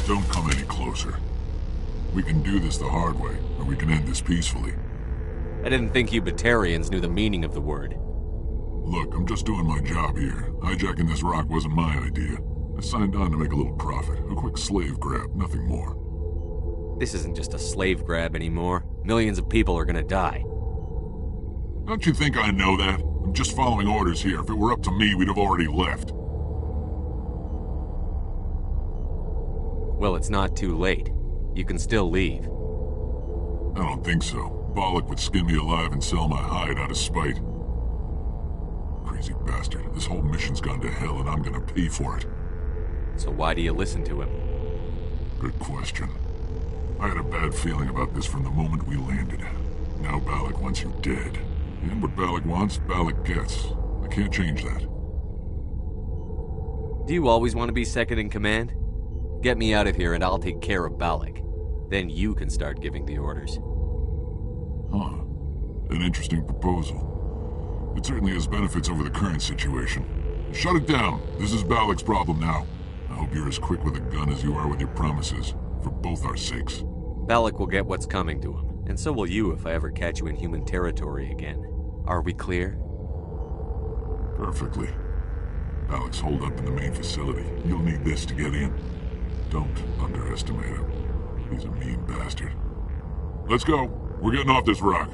Don't come any closer. We can do this the hard way, or we can end this peacefully. I didn't think you Batarians knew the meaning of the word. Look, I'm just doing my job here. Hijacking this rock wasn't my idea. I signed on to make a little profit. A quick slave grab, nothing more. This isn't just a slave grab anymore. Millions of people are gonna die. Don't you think I know that? I'm just following orders here. If it were up to me, we'd have already left. Well, it's not too late. You can still leave. I don't think so. Bollock would skin me alive and sell my hide out of spite. Crazy bastard. This whole mission's gone to hell and I'm gonna pay for it. So why do you listen to him? Good question. I had a bad feeling about this from the moment we landed. Now Bollock wants you dead. And what Bollock wants, Bollock gets. I can't change that. Do you always want to be second in command? Get me out of here and I'll take care of Bollock. Then you can start giving the orders. Huh. An interesting proposal. It certainly has benefits over the current situation. Shut it down. This is Bollock's problem now. I hope you're as quick with a gun as you are with your promises. For both our sakes. Bollock will get what's coming to him. And so will you if I ever catch you in human territory again. Are we clear? Perfectly. Bollock's holed up in the main facility. You'll need this to get in. Don't underestimate him. He's a mean bastard. Let's go. We're getting off this rock.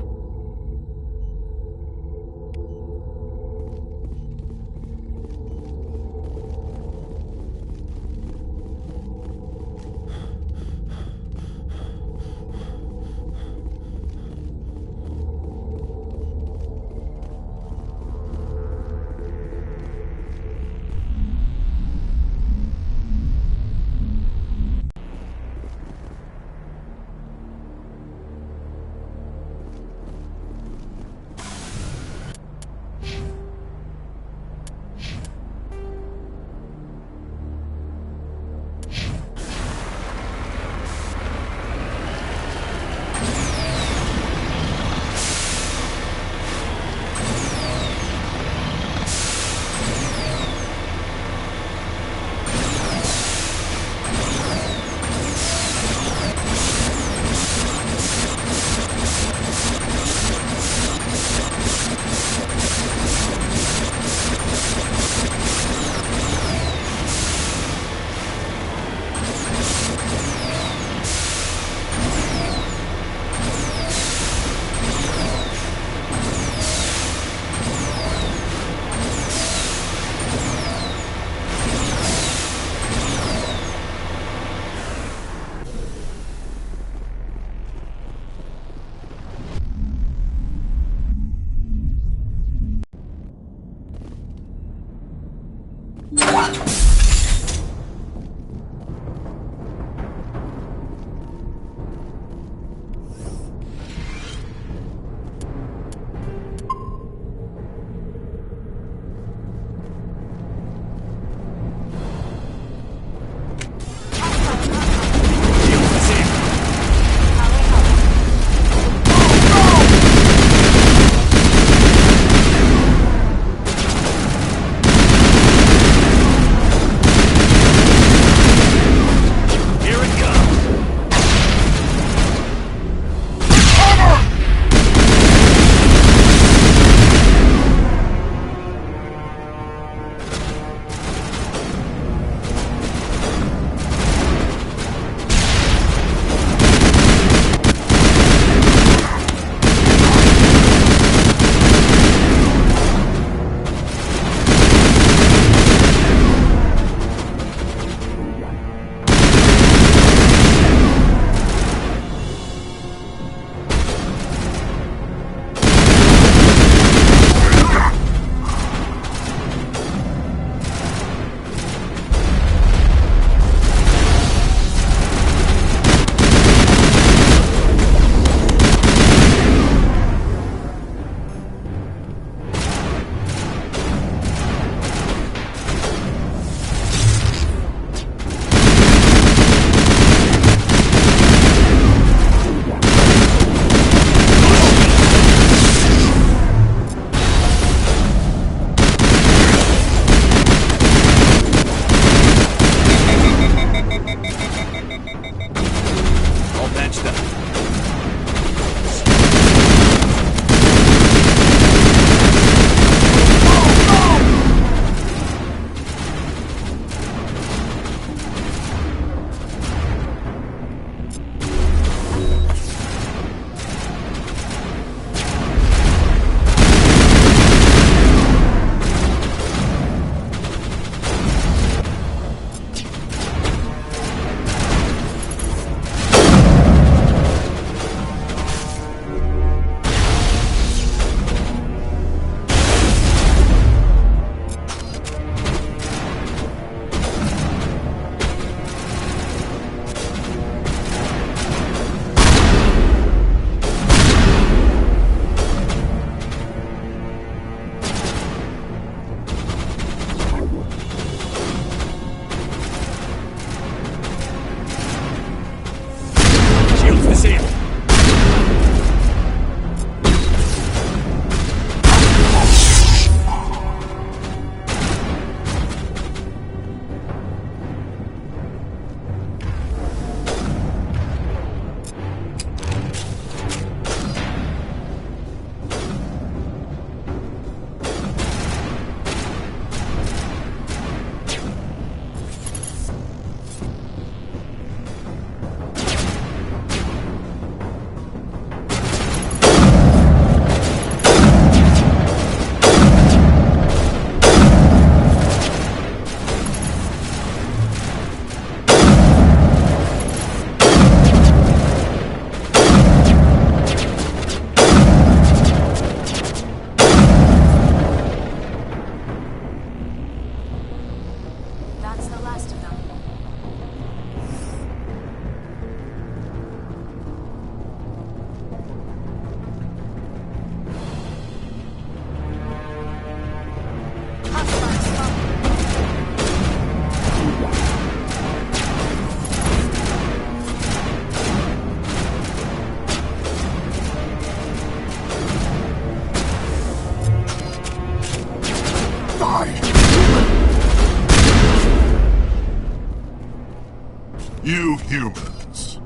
humans.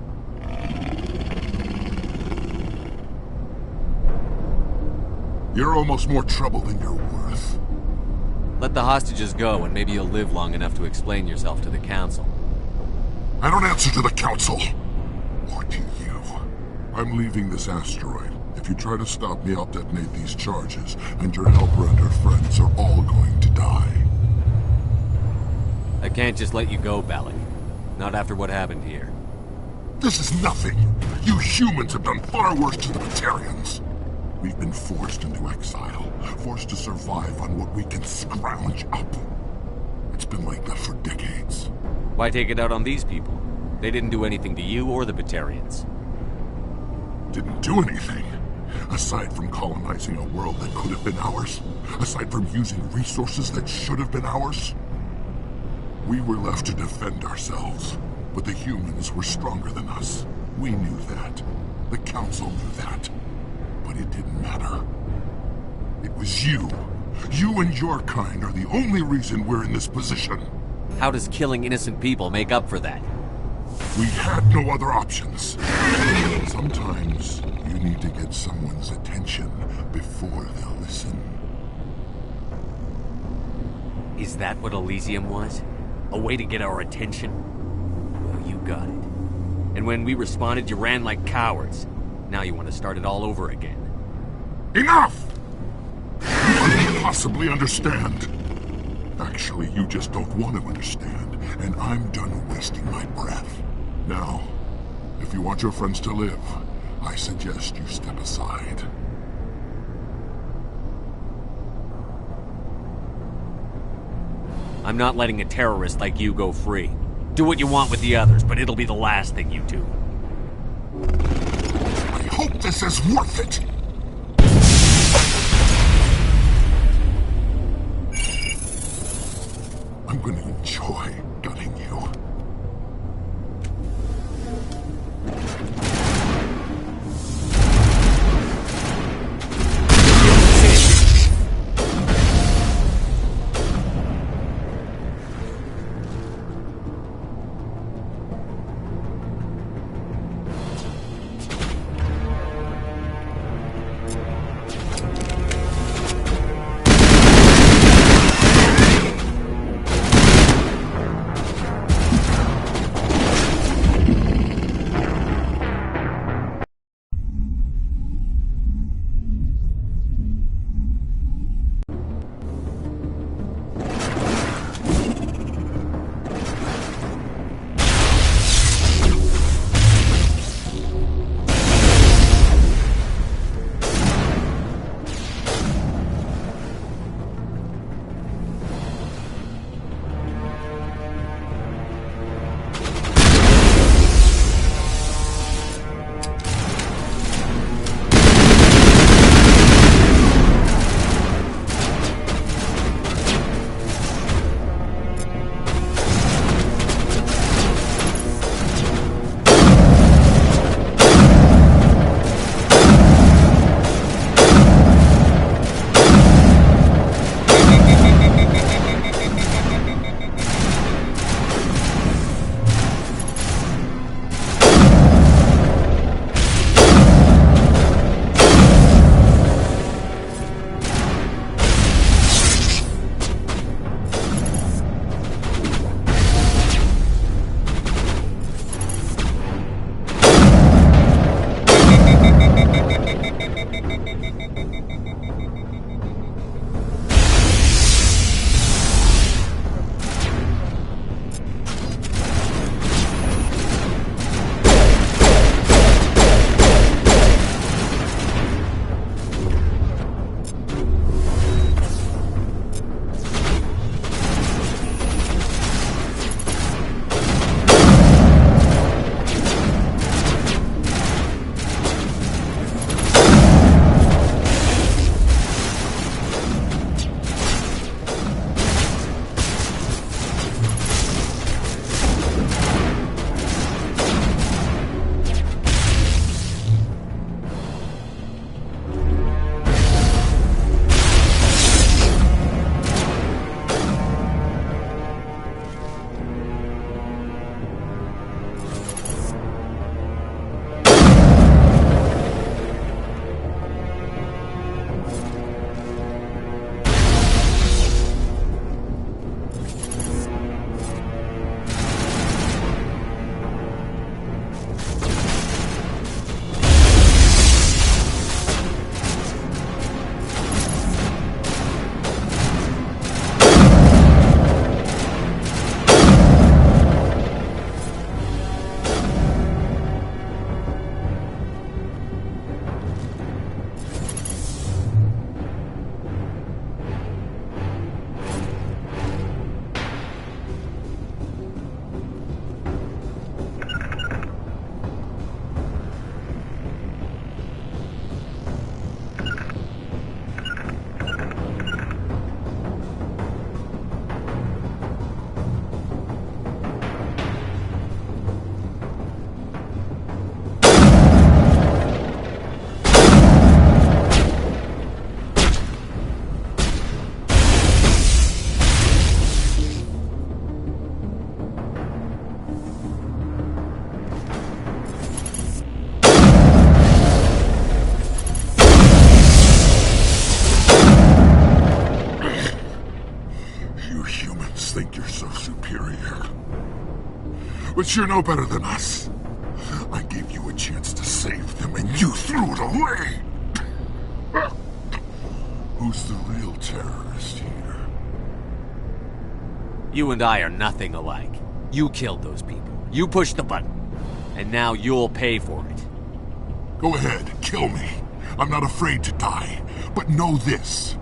You're almost more trouble than you're worth. Let the hostages go, and maybe you'll live long enough to explain yourself to the Council. I don't answer to the Council. Or to you. I'm leaving this asteroid. If you try to stop me, I'll detonate these charges, and your helper and her friends are all going to die. I can't just let you go, Balak. Not after what happened here. This is nothing. You humans have done far worse to the Batarians. We've been forced into exile, forced to survive on what we can scrounge up. It's been like that for decades. Why take it out on these people? They didn't do anything to you or the Batarians. Didn't do anything. Aside from colonizing a world that could have been ours. Aside from using resources that should have been ours. We were left to defend ourselves. But the humans were stronger than us. We knew that. The Council knew that. But it didn't matter. It was you. You and your kind are the only reason we're in this position. How does killing innocent people make up for that? We had no other options. Sometimes you need to get someone's attention before they'll listen. Is that what Elysium was? A way to get our attention? Well, you got it. And when we responded, you ran like cowards. Now you want to start it all over again. Enough! You couldn't possibly understand. Actually, you just don't want to understand, and I'm done wasting my breath. Now, if you want your friends to live, I suggest you step aside. I'm not letting a terrorist like you go free. Do what you want with the others, but it'll be the last thing you do. I hope this is worth it! I'm gonna enjoy gunning you. You're no better than us. I gave you a chance to save them, and you threw it away! Who's the real terrorist here? You and I are nothing alike. You killed those people. You pushed the button. And now you'll pay for it. Go ahead, kill me. I'm not afraid to die. But know this.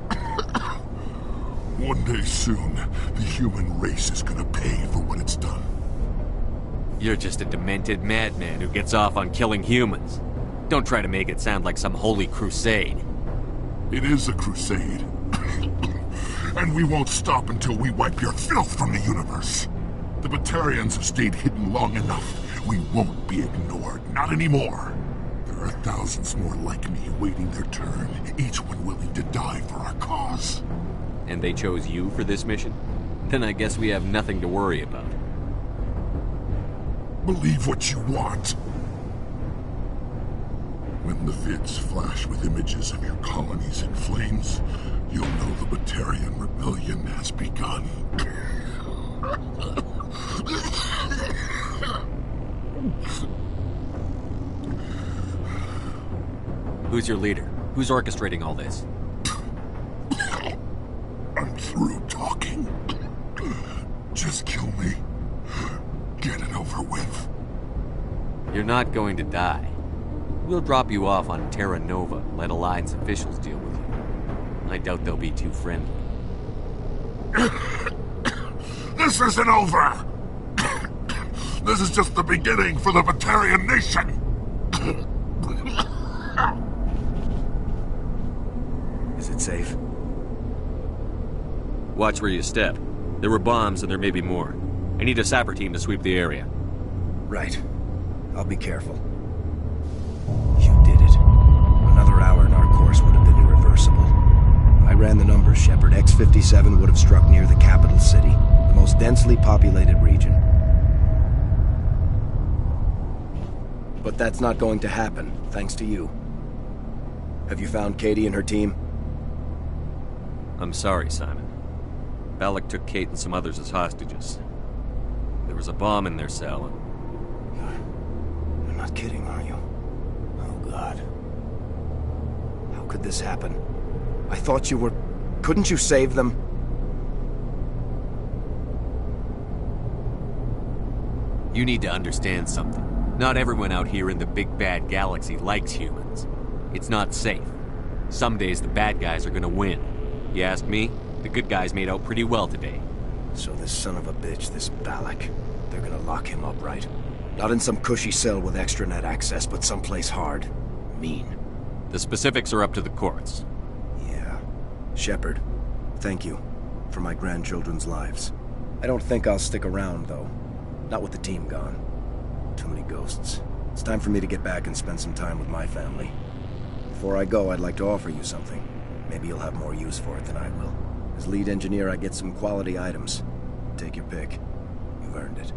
One day soon, the human race is gonna pay for what it's done. You're just a demented madman who gets off on killing humans. Don't try to make it sound like some holy crusade. It is a crusade. And we won't stop until we wipe your filth from the universe. The Batarians have stayed hidden long enough. We won't be ignored, not anymore. There are thousands more like me waiting their turn, each one willing to die for our cause. And they chose you for this mission? Then I guess we have nothing to worry about. Believe what you want. When the vids flash with images of your colonies in flames, you'll know the Batarian rebellion has begun. Who's your leader? Who's orchestrating all this? I'm through talking. Just kill me. Get it over with. You're not going to die. We'll drop you off on Terra Nova and let Alliance officials deal with you. I doubt they'll be too friendly. This isn't over! This is just the beginning for the Batarian nation! Is it safe? Watch where you step. There were bombs and there may be more. I need a sapper team to sweep the area. Right. I'll be careful. You did it. Another hour and our course would have been irreversible. I ran the numbers, Shepard. X-57 would have struck near the capital city, the most densely populated region. But that's not going to happen, thanks to you. Have you found Katie and her team? I'm sorry, Simon. Balak took Kate and some others as hostages. There was a bomb in their cell and... You're not kidding, are you? Oh, God. How could this happen? I thought you were... Couldn't you save them? You need to understand something. Not everyone out here in the big bad galaxy likes humans. It's not safe. Some days the bad guys are gonna win. You ask me, the good guys made out pretty well today. So this son of a bitch, this Balak, they're gonna lock him up, right? Not in some cushy cell with extranet access, but someplace hard. Mean. The specifics are up to the courts. Yeah. Shepard, thank you for my grandchildren's lives. I don't think I'll stick around, though. Not with the team gone. Too many ghosts. It's time for me to get back and spend some time with my family. Before I go, I'd like to offer you something. Maybe you'll have more use for it than I will. As lead engineer, I get some quality items. Take your pick. You've earned it.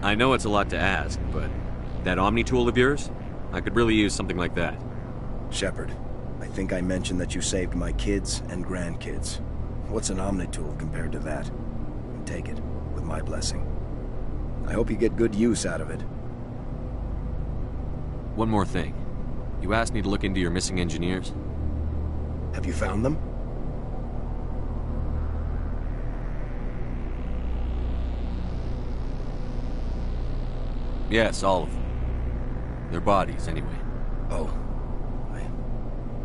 I know it's a lot to ask, but that Omni tool of yours? I could really use something like that. Shepard, I think I mentioned that you saved my kids and grandkids. What's an Omni tool compared to that? Take it, with my blessing. I hope you get good use out of it. One more thing. You asked me to look into your missing engineers. Have you found them? Yes, all of them. Their bodies, anyway. Oh.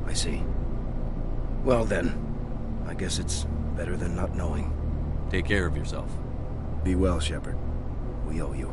I see. Well then, I guess it's better than not knowing. Take care of yourself. Be well, Shepard. We owe you.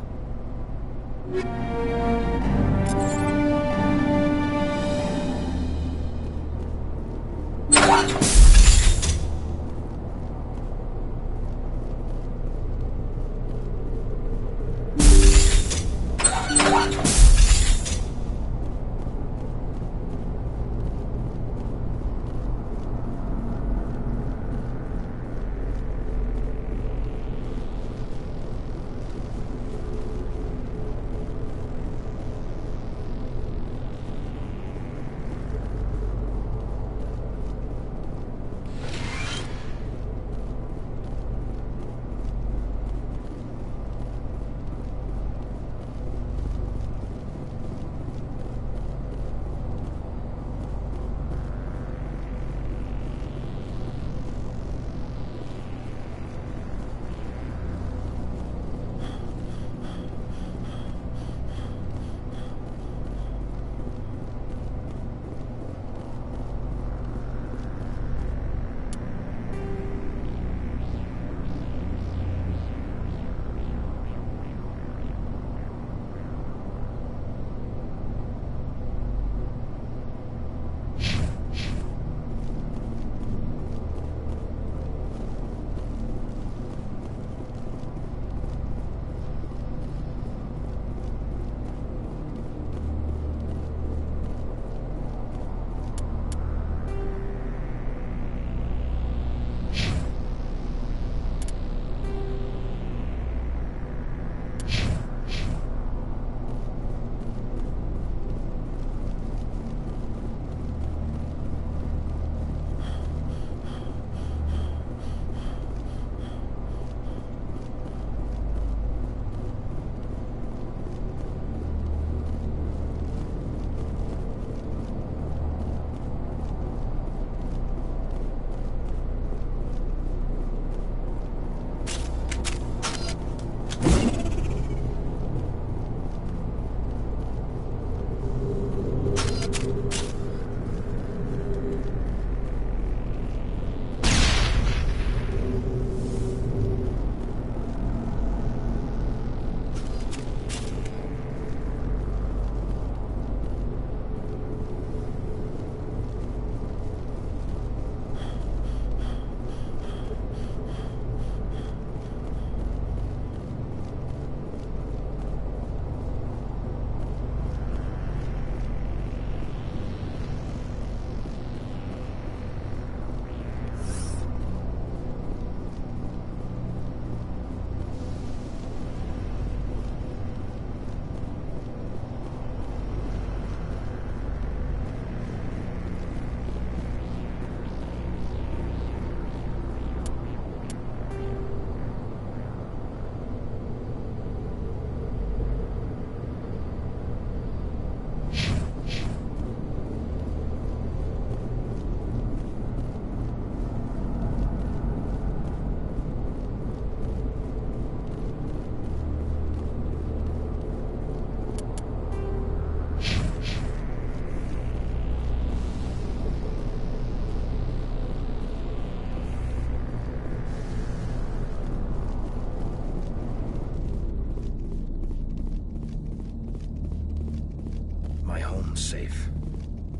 safe.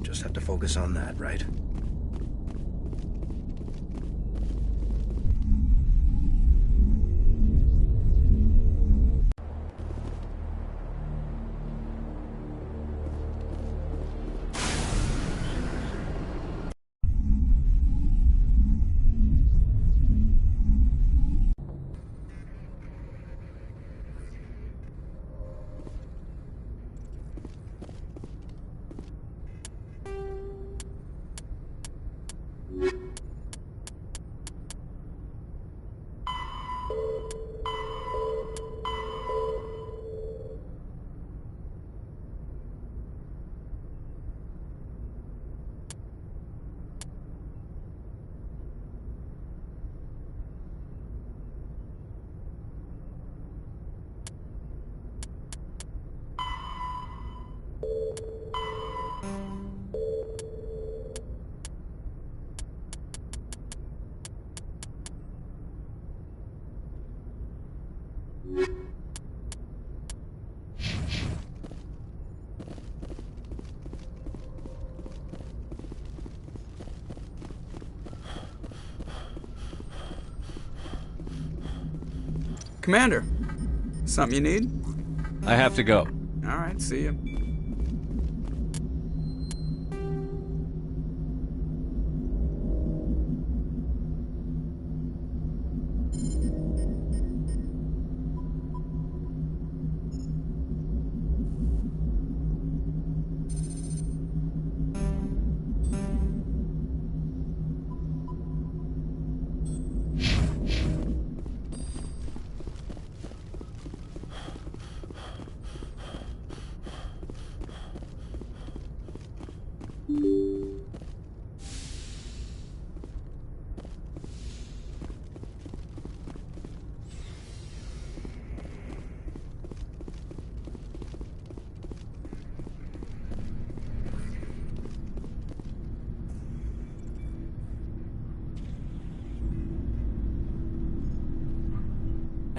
Just have to focus on that, right? Commander, something you need? I have to go. All right, see you.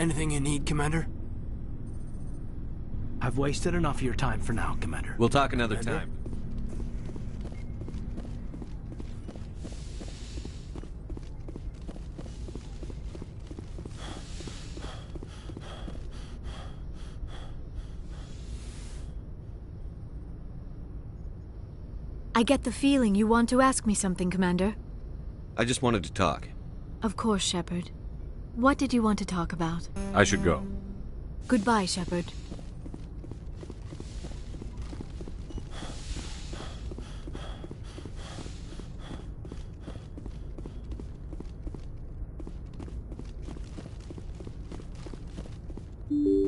Anything you need, Commander? I've wasted enough of your time for now, Commander. We'll talk another time. I get the feeling you want to ask me something, Commander. I just wanted to talk. Of course, Shepard. What did you want to talk about? I should go. Goodbye, Shepard. you